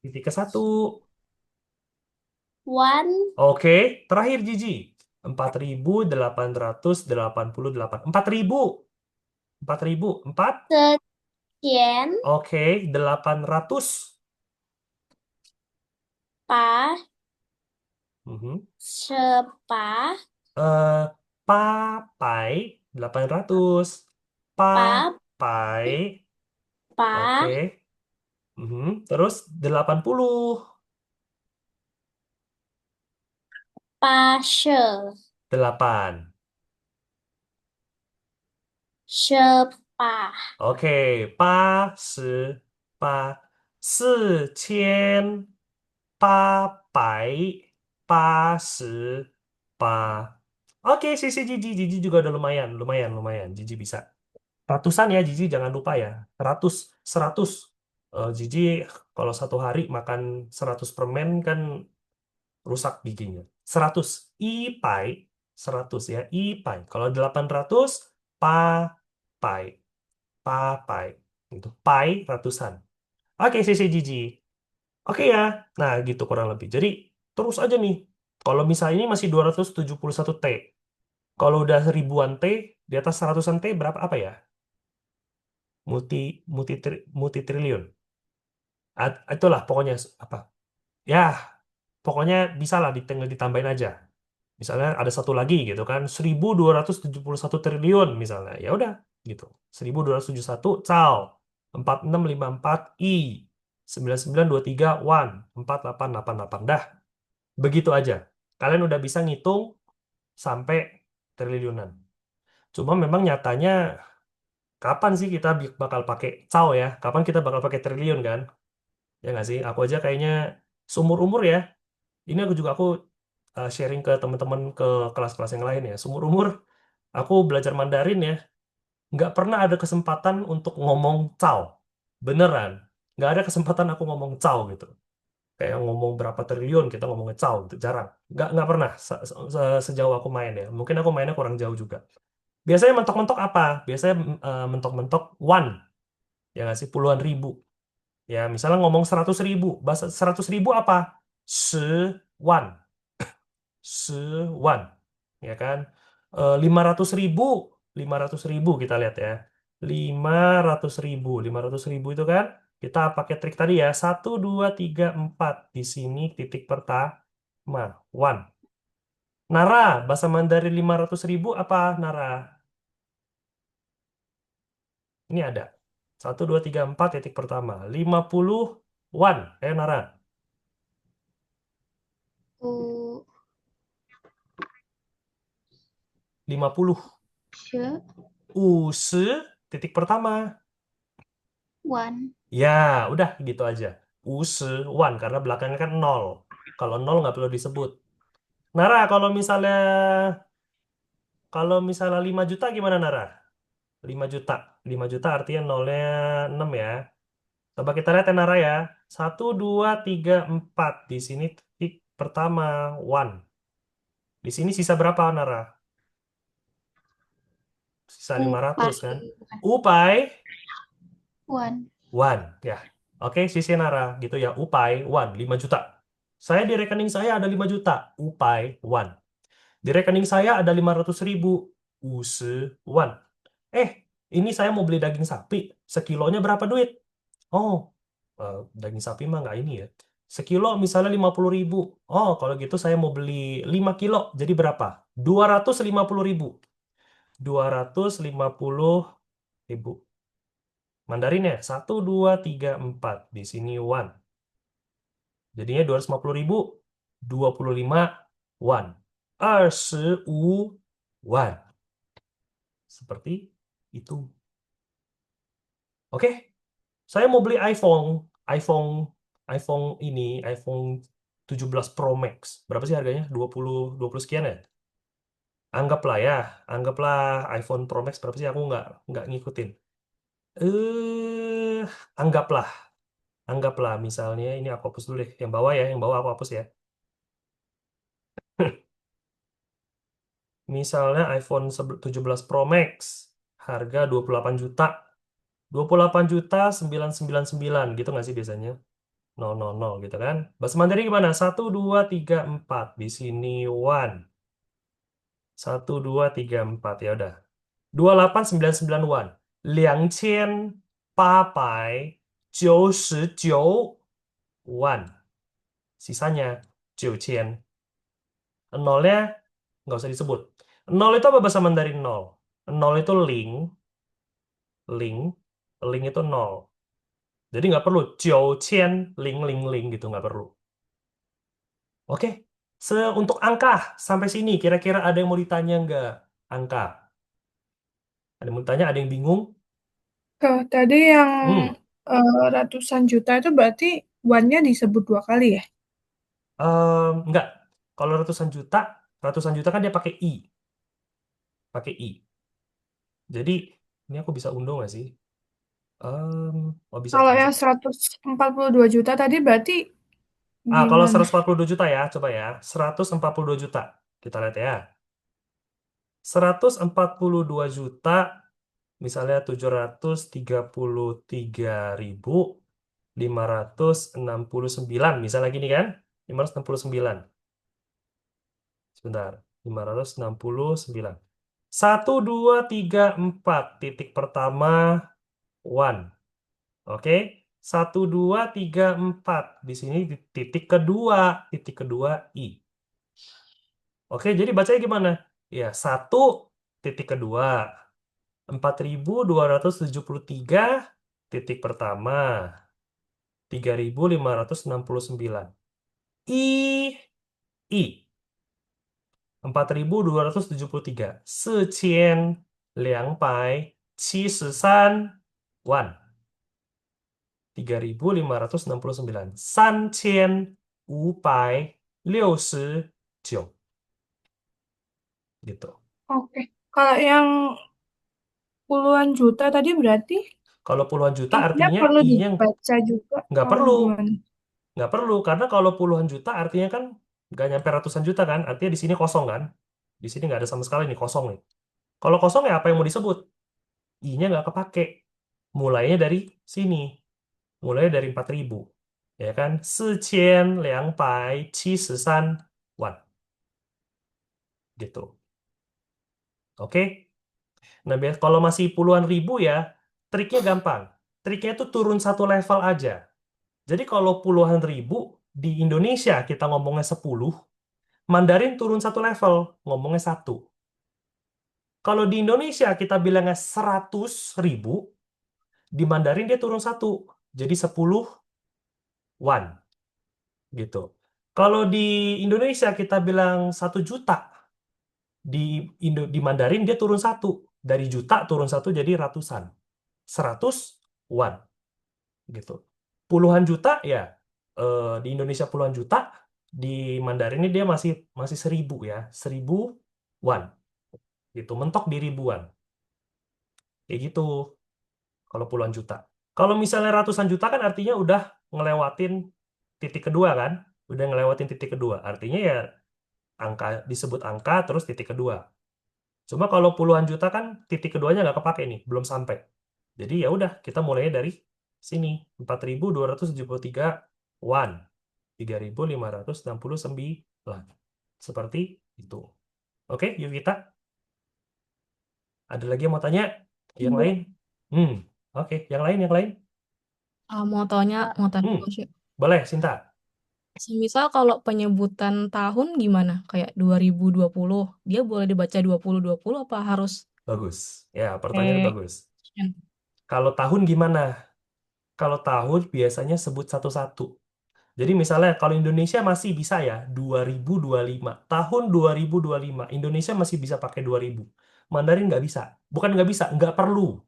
titik ke 1. one Oke, terakhir Jiji. 4888. 4000. 4000. 4. sekian Oke, 800. pa Mhm. sepa Eh, papai 800. pa Papai. pa Oke. Terus 80. pa se 8. sepa Oke, 48,888. Oke, sisi Jiji. Jiji juga udah lumayan, lumayan, lumayan. Jiji bisa. Ratusan ya, Jiji jangan lupa ya. 100, 100. Jiji kalau satu hari makan 100 permen kan rusak giginya. 100. Ipai 100 ya. Ipai. Kalau 800 papai. Papai. Itu pai ratusan. Oke, sisi Jiji. Oke ya. Nah, gitu kurang lebih. Jadi terus aja nih. Kalau misalnya ini masih 271 T. Kalau udah ribuan T, di atas seratusan T berapa apa ya? multi triliun. Itulah pokoknya apa? Ya, pokoknya bisa lah ditambahin aja. Misalnya ada satu lagi gitu kan, 1.271 triliun misalnya. Ya udah gitu. 1.271 cal 4654 i 9923 wan 4888 dah. Begitu aja. Kalian udah bisa ngitung sampai triliunan. Cuma memang nyatanya kapan sih kita bakal pakai cal ya? Kapan kita bakal pakai triliun kan? Ya nggak sih? Aku aja kayaknya seumur umur ya. Ini aku sharing ke teman-teman ke kelas-kelas yang lain ya. Seumur umur aku belajar Mandarin ya, nggak pernah ada kesempatan untuk ngomong cao. Beneran. Nggak ada kesempatan aku ngomong cao gitu. Kayak ngomong berapa triliun, kita ngomongnya cao gitu. Jarang. Nggak pernah sejauh aku main ya. Mungkin aku mainnya kurang jauh juga. Biasanya mentok-mentok apa? Biasanya mentok-mentok one. Ya nggak sih? Puluhan ribu. Ya, misalnya ngomong 100.000. Bahasa 100.000 apa? Sewan. Sewan. Ya kan? 500.000. 500.000 kita lihat ya. 500.000. 500.000 itu kan kita pakai trik tadi ya. 1, 2, 3, 4. Di sini titik pertama. One. Nara, bahasa Mandarin 500.000 apa Nara? Ini ada. 1, 2, 3, 4 titik pertama. 50 one. Nara. U, 50. she, Use titik pertama. wan. Ya, udah gitu aja. Use one karena belakangnya kan nol. Kalau nol nggak perlu disebut. Nara, kalau misalnya 5 juta gimana Nara? 5 juta. 5 juta artinya nolnya 6 ya. Coba kita lihat ya Nara ya. 1, 2, 3, 4. Di sini titik pertama one. Di sini sisa berapa Nara? Sisa 500 kan? Upai, Upai wan. one ya. Oke, sisi Nara gitu ya. Upai one 5 juta. Saya di rekening saya ada 5 juta. Upai one. Di rekening saya ada 500.000. Use one. Eh, ini saya mau beli daging sapi. Sekilonya berapa duit? Oh, daging sapi mah nggak ini ya. Sekilo misalnya 50.000. Oh, kalau gitu saya mau beli 5 kilo. Jadi berapa? 250.000. 250.000. Mandarin ya? 1, 2, 3, 4. Di sini one. Jadinya 250.000. 25 one. 25 one. Seperti itu. Oke, saya mau beli iPhone. iPhone iPhone ini, iPhone 17 Pro Max. Berapa sih harganya? 20 sekian ya? Anggaplah ya, anggaplah iPhone Pro Max berapa sih? Aku nggak ngikutin. Eh, anggaplah, anggaplah misalnya ini aku hapus dulu deh. Yang bawah ya, yang bawah aku hapus ya. Misalnya iPhone 17 Pro Max, harga 28 juta. 28 juta 999 gitu nggak sih biasanya? 000 gitu kan. Bahasa Mandarin gimana? 1, 2, 3, 4. Di sini one. 1, 2, 3, 4. Ya udah. 2899 wan. 2899 wan. Sisanya 9,000. Nolnya nggak usah disebut. Nol itu apa bahasa Mandarin nol? Nol itu ling. Ling. Ling itu nol. Jadi nggak perlu 9,000 ling ling ling gitu nggak perlu. Oke, untuk angka sampai sini kira-kira ada yang mau ditanya nggak? Angka. Ada yang mau ditanya? Ada yang bingung? Tadi yang Hmm, ratusan juta itu berarti one-nya disebut 2 kali ya? nggak. Kalau ratusan juta kan dia pakai i. Jadi ini aku bisa unduh nggak sih? Oh bisa, Kalau bisa. yang 142 juta tadi berarti Kalau gimana? 142 juta ya, coba ya. 142 juta. Kita lihat ya. 142 juta, misalnya 733.569, misalnya gini kan? 569. Sebentar, 569. 1, 2, 3, 4. Titik pertama, One. Oke. 1, 2, 3, 4. Di sini titik kedua I. Oke, jadi bacanya gimana? Ya, 1 titik kedua. 4.273 titik pertama. 3.569. I, I. 4.273. 4,273万. 3.569. 3,569. Gitu. Oke. Kalau yang puluhan juta tadi berarti Kalau puluhan juta I-nya artinya perlu I-nya dibaca juga nggak atau perlu. gimana? Nggak perlu, karena kalau puluhan juta artinya kan nggak nyampe ratusan juta kan. Artinya di sini kosong kan. Di sini nggak ada sama sekali nih, kosong nih. Kalau kosong ya apa yang mau disebut? I-nya nggak kepake. Mulainya dari sini. Mulainya dari 4.000. Ya kan? 4,273万. Gitu. Oke? Nah, kalau masih puluhan ribu ya, triknya gampang. Triknya itu turun satu level aja. Jadi kalau puluhan ribu, di Indonesia kita ngomongnya 10, Mandarin turun satu level, ngomongnya 1. Kalau di Indonesia kita bilangnya 100.000, di Mandarin dia turun 1. Jadi 10 wan. Gitu. Kalau di Indonesia kita bilang 1 juta, di Mandarin dia turun 1. Dari juta turun 1 jadi ratusan. 100 wan. Gitu. Puluhan juta ya, di Indonesia puluhan juta, di Mandarin ini dia masih masih 1.000 ya, 1.000 wan. Gitu, mentok di ribuan. Kayak gitu kalau puluhan juta. Kalau misalnya ratusan juta kan artinya udah ngelewatin titik kedua kan? Udah ngelewatin titik kedua. Artinya ya angka disebut angka terus titik kedua. Cuma kalau puluhan juta kan titik keduanya nggak kepake nih, belum sampai. Jadi ya udah kita mulainya dari sini, 4.273 wan, 3.569. Seperti itu. Oke, Yuvita, ada lagi yang mau tanya? Yang Iya. lain? Oke, yang lain, yang lain? Mau tanya Hmm, Coach. boleh, Sinta. Semisal kalau penyebutan tahun gimana? Kayak 2020, dia boleh dibaca 2020 apa harus Bagus. Ya, pertanyaannya eh bagus. Kalau tahun gimana? Kalau tahun biasanya sebut satu-satu. Jadi misalnya kalau Indonesia masih bisa ya 2025. Tahun 2025 Indonesia masih bisa pakai 2000. Mandarin nggak bisa. Bukan nggak bisa, nggak perlu.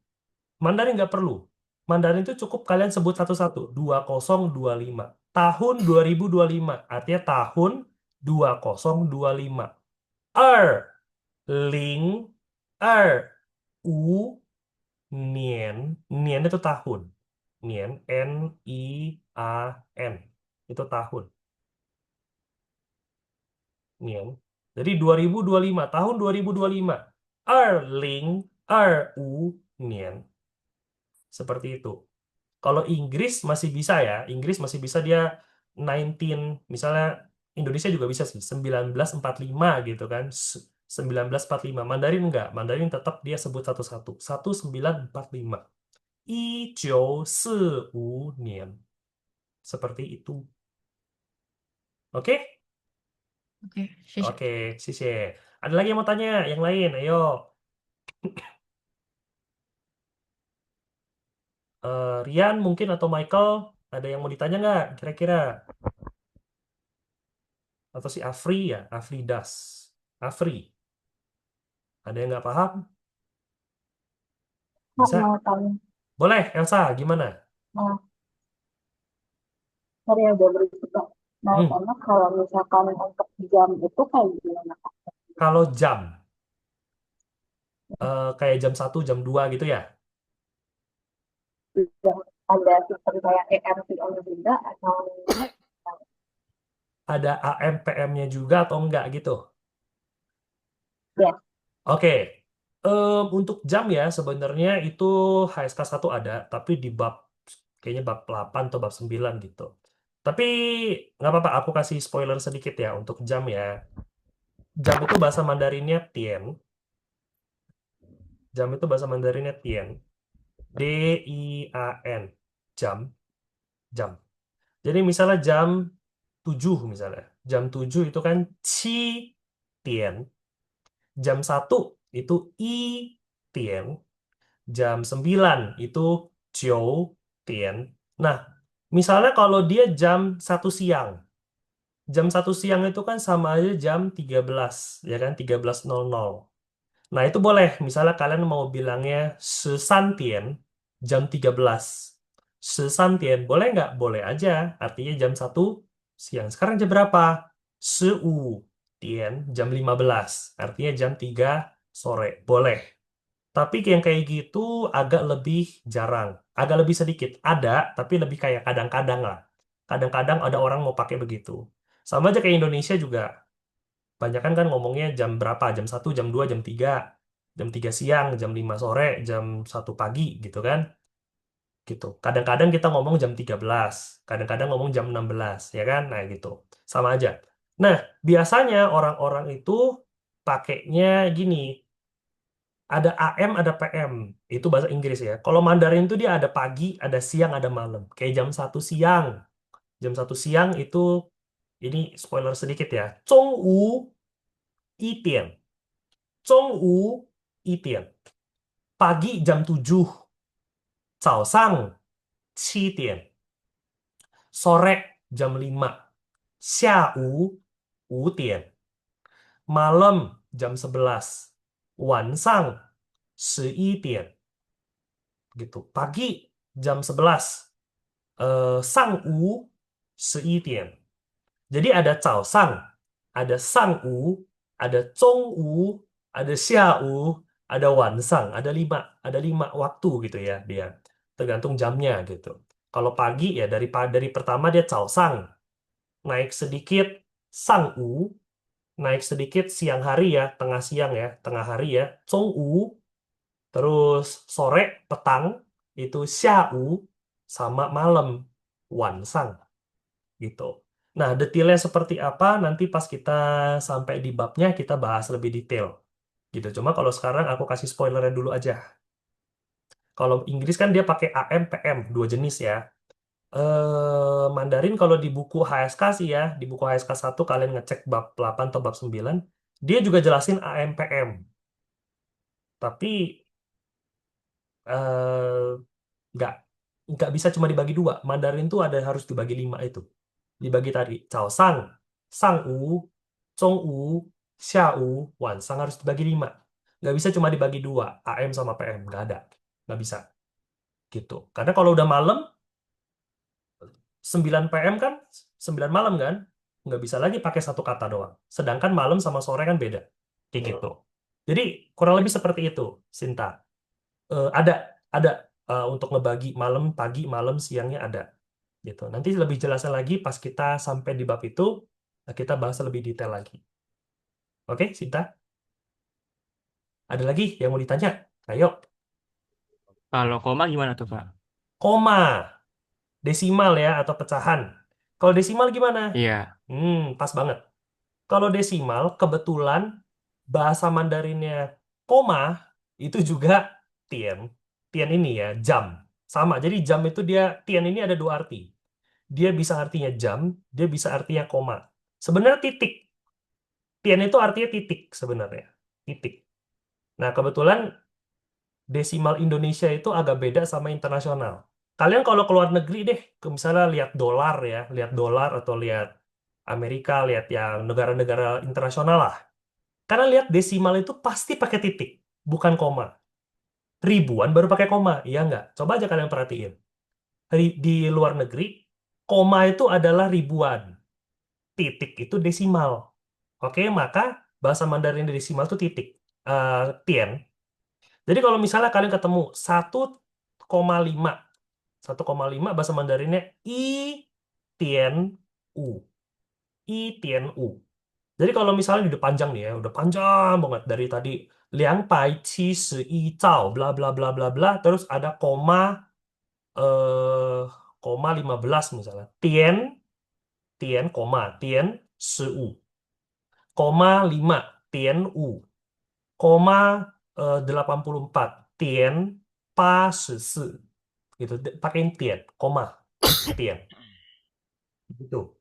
Mandarin nggak perlu. Mandarin itu cukup kalian sebut satu-satu. 2025. Tahun 2025. Artinya tahun 2025. Er, ling, er, u, nien. Nien itu tahun. Nien, N-I-A-N. Itu tahun. Nien. Jadi 2025, tahun 2025. Erling, er-u, nien. Seperti itu. Kalau Inggris masih bisa ya. Inggris masih bisa dia 19, misalnya Indonesia juga bisa sih, 1945 gitu kan. 1945. Mandarin enggak. Mandarin tetap dia sebut satu-satu. 1945. 1945年. Seperti itu. Oke? Oke, Syesha. Oke, sisi. Ada lagi yang mau tanya? Yang lain, ayo. Rian mungkin atau Michael, ada yang mau ditanya nggak kira-kira? Atau si Afri ya, Afridas. Afri, ada yang nggak paham? Kak, Bisa? mau tanya, Boleh, Elsa, gimana? nah, sorry agak berisik Kak. Mau Hmm, tanya kalau misalkan untuk jam itu kayak gimana Kak? kalau jam, kayak jam 1, jam 2 gitu ya? Jam ada sistem kayak AM, PM juga atau Ada AM, PM-nya juga atau enggak gitu? ya? Oke, untuk jam ya sebenarnya itu HSK 1 ada, tapi di bab kayaknya bab 8 atau bab 9 gitu. Tapi nggak apa-apa, aku kasih spoiler sedikit ya untuk jam ya. Jam itu bahasa Mandarinnya Tian. Jam itu bahasa Mandarinnya Tian. DIAN. Jam, jam. Jadi misalnya jam 7 misalnya. Jam 7 itu kan Qi Tian. Jam 1 itu I Tian. Jam 9 itu Jiu Tian. Nah, misalnya kalau dia jam 1 siang. Jam 1 siang itu kan sama aja jam 13, ya kan? 13.00. Nah, itu boleh. Misalnya kalian mau bilangnya Sesantien, jam 13. Sesantien, boleh nggak? Boleh aja. Artinya jam 1 siang. Sekarang jam berapa? Seu Tien, jam 15. Artinya jam 3 sore. Boleh. Tapi yang kayak gitu agak lebih jarang. Agak lebih sedikit. Ada, tapi lebih kayak kadang-kadang lah. Kadang-kadang ada orang mau pakai begitu. Sama aja kayak Indonesia juga. Banyak kan ngomongnya jam berapa? Jam 1, jam 2, jam 3. Jam 3 siang, jam 5 sore, jam 1 pagi gitu kan. Gitu. Kadang-kadang kita ngomong jam 13. Kadang-kadang ngomong jam 16. Ya kan? Nah gitu. Sama aja. Nah, biasanya orang-orang itu pakainya gini. Ada AM, ada PM. Itu bahasa Inggris ya. Kalau Mandarin itu dia ada pagi, ada siang, ada malam. Kayak jam 1 siang. Jam 1 siang itu, ini spoiler sedikit ya. Zhongwu Itian. Zhongwu Itian. Pagi jam 7. 早上7点. Sore jam 5. 下午5点. Malam jam 11. 晚上11点. Gitu. Pagi jam 11. 上午11点. Jadi ada 早上, ada 上午, ada 中午, ada 下午, ada 晚上, ada lima waktu gitu ya dia. Tergantung jamnya gitu. Kalau pagi ya dari pertama dia 早上, naik sedikit 上午, naik sedikit siang hari ya, tengah siang ya, tengah hari ya, 中午, terus sore petang itu 下午 sama malam 晚上 gitu. Nah, detailnya seperti apa nanti pas kita sampai di babnya kita bahas lebih detail gitu. Cuma kalau sekarang aku kasih spoilernya dulu aja. Kalau Inggris kan dia pakai AM, PM, dua jenis ya. Mandarin kalau di buku HSK sih ya, di buku HSK 1 kalian ngecek bab 8 atau bab 9, dia juga jelasin AM, PM. Tapi eh, nggak nggak bisa cuma dibagi dua. Mandarin tuh ada harus dibagi 5 itu. Dibagi tadi. 早上, 上午, 中午, 下午, 晚上harus dibagi 5. Nggak bisa cuma dibagi dua. AM sama PM. Nggak ada. Nggak bisa. Gitu. Karena kalau udah malam, 9 PM kan, 9 malam kan, nggak bisa lagi pakai satu kata doang. Sedangkan malam sama sore kan beda. Kayak gitu. Jadi kurang lebih seperti itu, Sinta. Ada untuk ngebagi malam, pagi, malam, siangnya ada. Gitu. Nanti lebih jelasnya lagi pas kita sampai di bab itu, kita bahas lebih detail lagi. Oke, Sinta? Ada lagi yang mau ditanya? Ayo, Kalau koma gimana tuh, Pak? koma, desimal ya atau pecahan. Kalau desimal gimana? Iya. Pas banget. Kalau desimal, kebetulan bahasa Mandarinnya koma itu juga tian. Tian ini ya, jam. Sama, jadi jam itu dia, tian ini ada dua arti. Dia bisa artinya jam, dia bisa artinya koma. Sebenarnya titik. Tian itu artinya titik sebenarnya. Titik. Nah, kebetulan desimal Indonesia itu agak beda sama internasional. Kalian kalau keluar negeri deh, misalnya lihat dolar ya, lihat dolar atau lihat Amerika, lihat yang negara-negara internasional lah. Karena lihat desimal itu pasti pakai titik, bukan koma. Ribuan baru pakai koma, iya nggak? Coba aja kalian perhatiin. Di luar negeri, koma itu adalah ribuan. Titik itu desimal. Oke, maka bahasa Mandarin desimal itu titik. Tien. Jadi kalau misalnya kalian ketemu 1,5, 1,5 bahasa Mandarinnya I Tien U. I Tien U. Jadi kalau misalnya udah panjang nih ya, udah panjang banget dari tadi 271兆 bla bla bla bla bla, terus ada eh koma 15 misalnya. Tien, tien, koma, tien, 15, koma 5, tien U, koma 84, tien 84 gitu. Pakein tian, koma, tian. Gitu.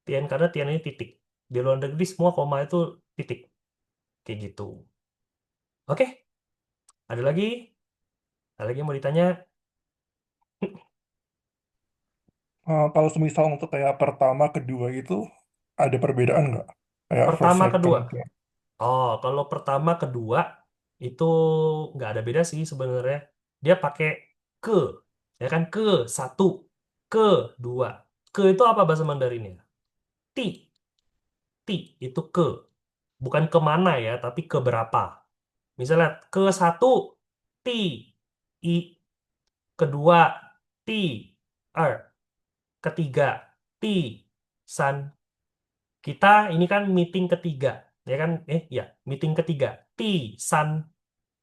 Tian karena tian ini titik. Di luar negeri semua koma itu titik. Kayak gitu. Oke, ada lagi? Ada lagi yang mau ditanya? Kalau semisal untuk kayak pertama, kedua itu ada perbedaan nggak? Kayak first, Pertama, second. kedua. Oh, kalau pertama, kedua itu nggak ada beda sih sebenarnya. Dia pakai ke, ya kan ke satu, ke dua. Ke itu apa bahasa Mandarinnya? Ti, ti itu ke, bukan kemana ya, tapi ke berapa. Misalnya ke satu, ti, i, kedua, ti, er, ketiga, ti, san. Kita ini kan meeting ketiga, ya kan? Ya, meeting ketiga. Ti, san,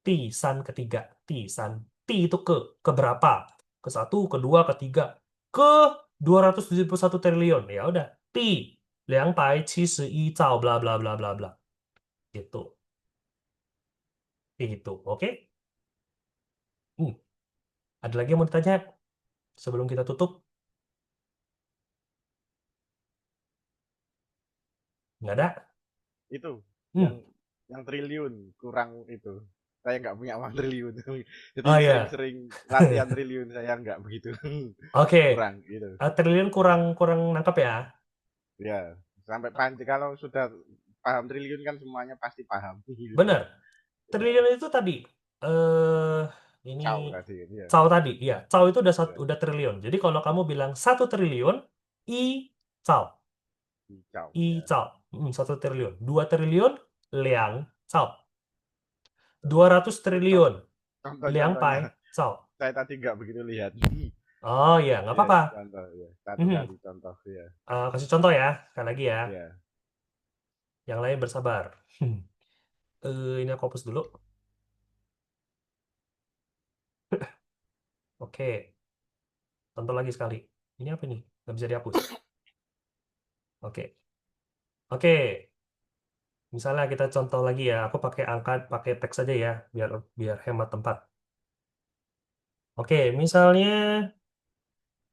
ti, san ketiga. Ti, san. Ti itu ke berapa? Ke satu, kedua, ketiga. Ke 271 triliun. Ya udah. Ti, 271 bla bla bla bla bla. Gitu. Kayak gitu. Oke? Hmm. Ada lagi yang mau ditanya sebelum kita tutup? Nggak ada? Itu Hmm. yang triliun kurang itu. Saya nggak punya uang triliun. Jadi Oh ya. sering-sering latihan triliun saya nggak begitu. Oke. Kurang gitu. Triliun kurang nangkap ya. Ya, sampai panci kalau sudah paham triliun kan semuanya pasti paham. Benar. Ya, Triliun itu tadi ini caw tadi ya. Cao tadi, iya. Cao itu Ya, udah triliun. Jadi kalau kamu bilang 1 triliun, i cao, caw i ya. cao, 1 triliun. 2 triliun, liang cao. Contoh, 200 triliun, liang contoh-contohnya pai cao. saya tadi nggak begitu lihat. Oh iya, nggak Iya, apa-apa. contoh ya. Satu Mhm. kali contoh ya. Kasih contoh ya, sekali lagi ya. Ya. Yang lain bersabar. Ini aku hapus dulu. Oke, contoh lagi sekali. Ini apa nih? Nggak bisa dihapus. Oke, oke. Misalnya kita contoh lagi ya, aku pakai angka, pakai teks aja ya, biar hemat tempat. Oke, misalnya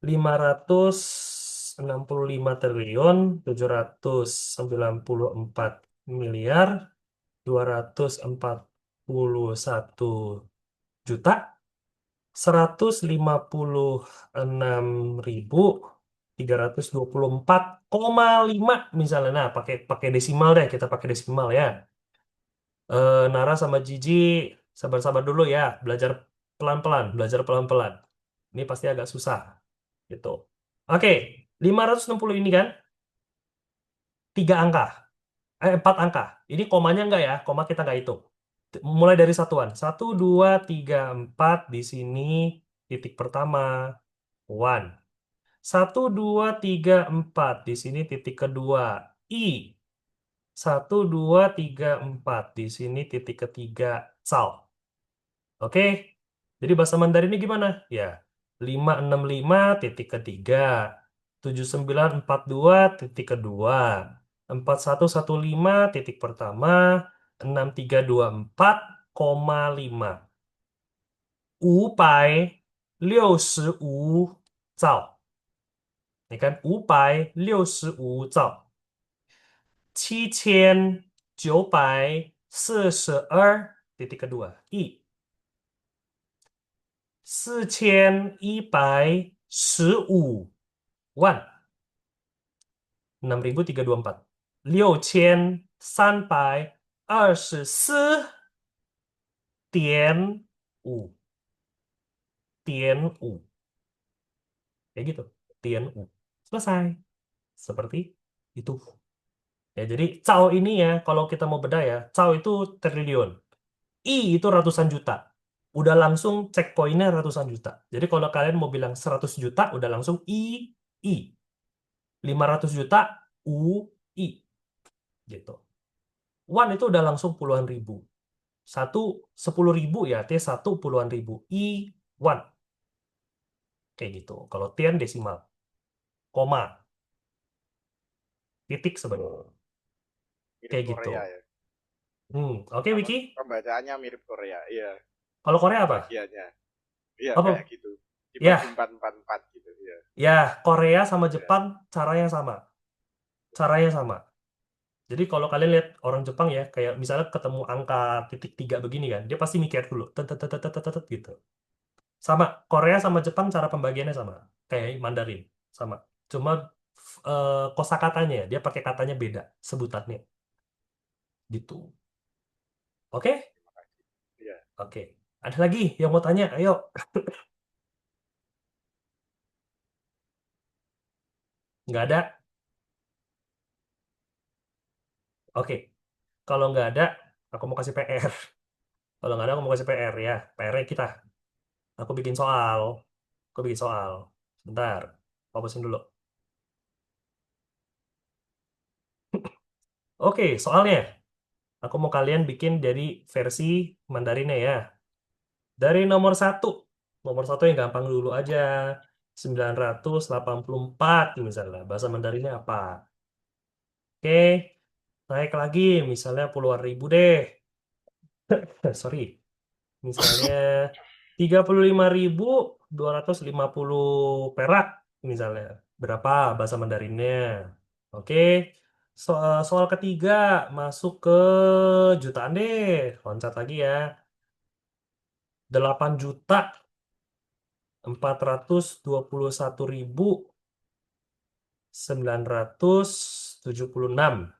594.324 misalnya. Nah, pakai desimal deh, kita pakai desimal ya. Nara sama Gigi, sabar-sabar dulu ya, belajar pelan-pelan. Ini pasti agak susah, gitu. Oke, 560 ini kan 3 angka, 4 angka. Ini komanya enggak ya, koma kita nggak hitung. Mulai dari satuan, 1, 2, 3, 4 di sini titik pertama, 1. 1, 2, 3, 4 di sini titik kedua, i. 1, 2, 3, 4 di sini titik ketiga, cao. Oke, jadi bahasa Mandarinnya gimana? Ya, 565 titik ketiga, 7942 titik kedua, 4115 titik pertama, 6324,5. 565兆. Ini kan 565兆。7942titik kedua, i. 4115万， 6.324. 6324.5， 点五， kayak gitu, 点五 selesai, seperti itu ya. Jadi cao ini ya, kalau kita mau bedah ya, cao itu triliun, i itu ratusan juta, udah langsung checkpointnya ratusan juta. Jadi kalau kalian mau bilang 100 juta, udah langsung i 500 juta, i gitu. One itu udah langsung puluhan ribu. 10.000 ya, T 1 puluhan ribu. I, one. Kayak gitu. Kalau tian desimal. Koma. Titik sebenarnya. Mirip Kayak gitu. Korea ya. Oke, Wiki. Pembacaannya mirip Korea. Iya. Kalau Korea apa? Bagiannya. Iya Apa? kayak gitu. Ya, Dibagi 4-4-4 gitu ya. ya, Korea sama Ya. Jepang caranya sama. Caranya sama. Jadi kalau kalian lihat orang Jepang ya, kayak misalnya ketemu angka titik tiga begini kan, dia pasti mikir dulu, tet tet tet tet tet tet, gitu. Sama Korea sama Jepang cara pembagiannya sama, kayak Mandarin sama. Cuma kosakatanya dia pakai katanya beda, sebutannya gitu. Oke? Iya. Oke. Ada lagi yang mau tanya? Ayo. Nggak ada? Oke. Kalau nggak ada, aku mau kasih PR. Kalau nggak ada, aku mau kasih PR ya. PR-nya kita. Aku bikin soal. Aku bikin soal. Sebentar. Fokusin dulu. Oke, soalnya. Aku mau kalian bikin dari versi Mandarinnya ya. Dari nomor satu. Nomor satu yang gampang dulu aja. 984 misalnya. Bahasa Mandarinnya apa? Oke. Naik lagi. Misalnya puluhan ribu deh. Sorry. Misalnya 35.250 perak. Misalnya. Berapa bahasa Mandarinnya? Oke. Soal ketiga. Masuk ke jutaan deh. Loncat lagi ya. 8.421.976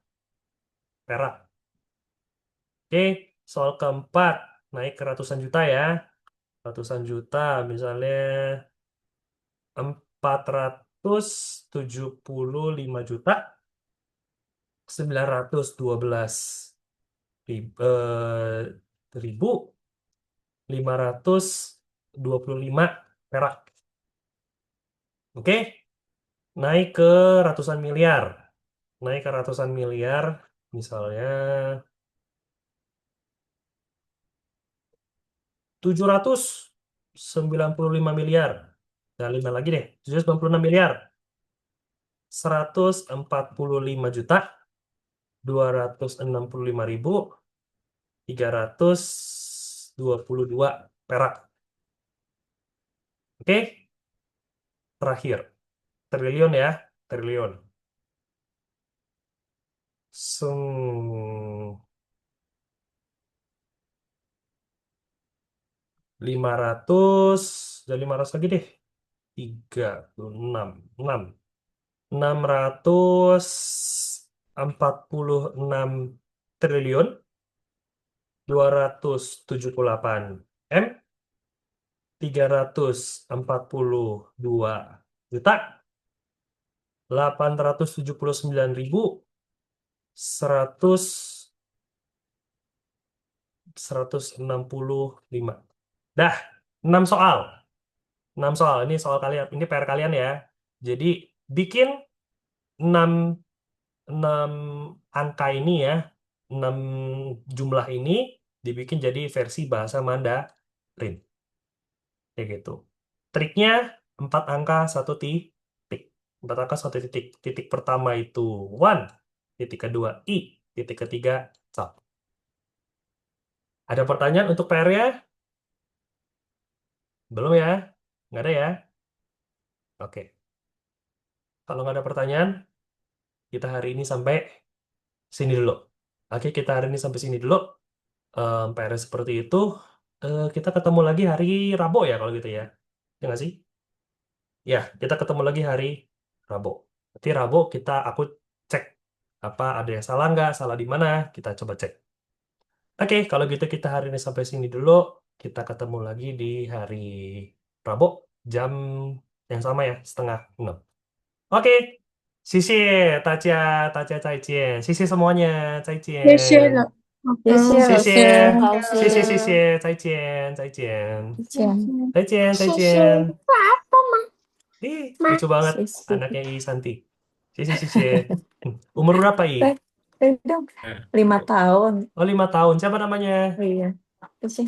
perak. Oke, soal keempat naik ke ratusan juta ya. Ratusan juta misalnya 479.525 perak. Oke, naik ke ratusan miliar. Naik ke ratusan miliar, misalnya 795 miliar. Nah, 5 lagi deh. 796 miliar. 145.265.322 perak. Oke, terakhir. Triliun ya, triliun. Sung 500, dan 500 lagi deh. 36, 646 triliun 278 M 349.879.165. Dah, 6 soal. 6 soal. Ini soal kalian, ini PR kalian ya. Jadi bikin 6 6 angka ini ya, 6 jumlah ini dibikin jadi versi bahasa Mandarin. Kayak gitu. Triknya 4 angka 1 titik. 4 angka 1 titik. Titik pertama itu one, titik kedua i, titik ketiga cap. Ada pertanyaan untuk PR-nya? Belum ya? Nggak ada ya? Oke. Kalau nggak ada pertanyaan, kita hari ini sampai sini dulu. Oke, kita hari ini sampai sini dulu. PR seperti itu. Kita ketemu lagi hari Rabu ya kalau gitu ya. Ya nggak sih? Ya, kita ketemu lagi hari Rabu. Nanti Rabu aku cek apa ada yang salah nggak, salah di mana, kita coba cek. Oke, kalau gitu kita hari ini sampai sini dulu. Kita ketemu lagi di hari Rabu jam yang sama ya, 5:30. Oke, sisi Tacia, Tacia Caicien, sisi semuanya, 谢谢 Caicien. 老谢谢师，老谢谢，师，老谢谢，谢师，谢，再见，再见，再见，再见，再谢谢见。爸Ih,妈，lucu banget 谢谢。 anaknya I Santi. Sisi. Umur berapa I? Dong, 5 tahun. Oh, 5 tahun. Siapa namanya? Oh iya. Terus